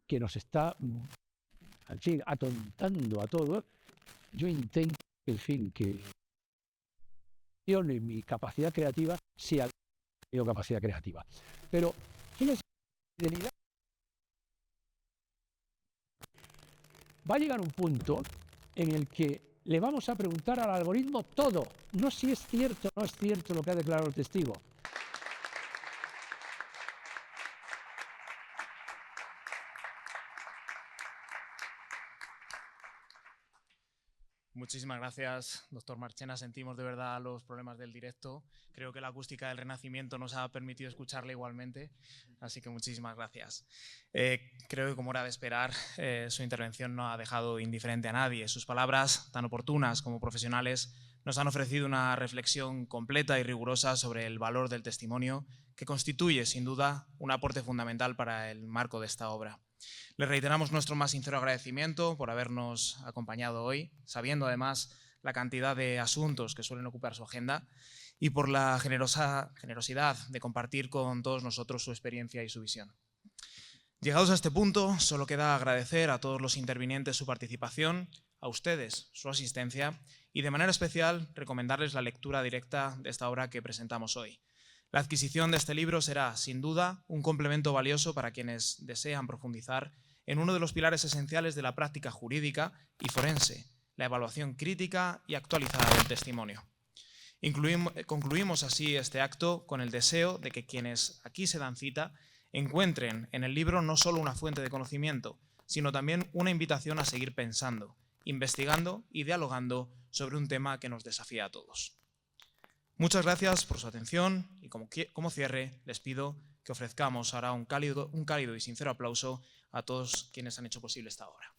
Speaker 16: que nos está, en fin, atontando a todos. Yo intento, en fin, que mi capacidad creativa sea mi capacidad creativa. Pero, fíjense, fidelidad. Va a llegar un punto en el que le vamos a preguntar al algoritmo todo, no si es cierto o no es cierto lo que ha declarado el testigo.
Speaker 1: Muchísimas gracias, doctor Marchena. Sentimos de verdad los problemas del directo. Creo que la acústica del Renacimiento nos ha permitido escucharle igualmente, así que muchísimas gracias. Creo que, como era de esperar, su intervención no ha dejado indiferente a nadie. Sus palabras, tan oportunas como profesionales, nos han ofrecido una reflexión completa y rigurosa sobre el valor del testimonio, que constituye, sin duda, un aporte fundamental para el marco de esta obra. Le reiteramos nuestro más sincero agradecimiento por habernos acompañado hoy, sabiendo además la cantidad de asuntos que suelen ocupar su agenda y por la generosidad de compartir con todos nosotros su experiencia y su visión. Llegados a este punto, solo queda agradecer a todos los intervinientes su participación, a ustedes su asistencia y de manera especial recomendarles la lectura directa de esta obra que presentamos hoy. La adquisición de este libro será, sin duda, un complemento valioso para quienes desean profundizar en uno de los pilares esenciales de la práctica jurídica y forense, la evaluación crítica y actualizada del testimonio. Concluimos así este acto con el deseo de que quienes aquí se dan cita encuentren en el libro no solo una fuente de conocimiento, sino también una invitación a seguir pensando, investigando y dialogando sobre un tema que nos desafía a todos. Muchas gracias por su atención y como cierre les pido que ofrezcamos ahora un cálido y sincero aplauso a todos quienes han hecho posible esta obra.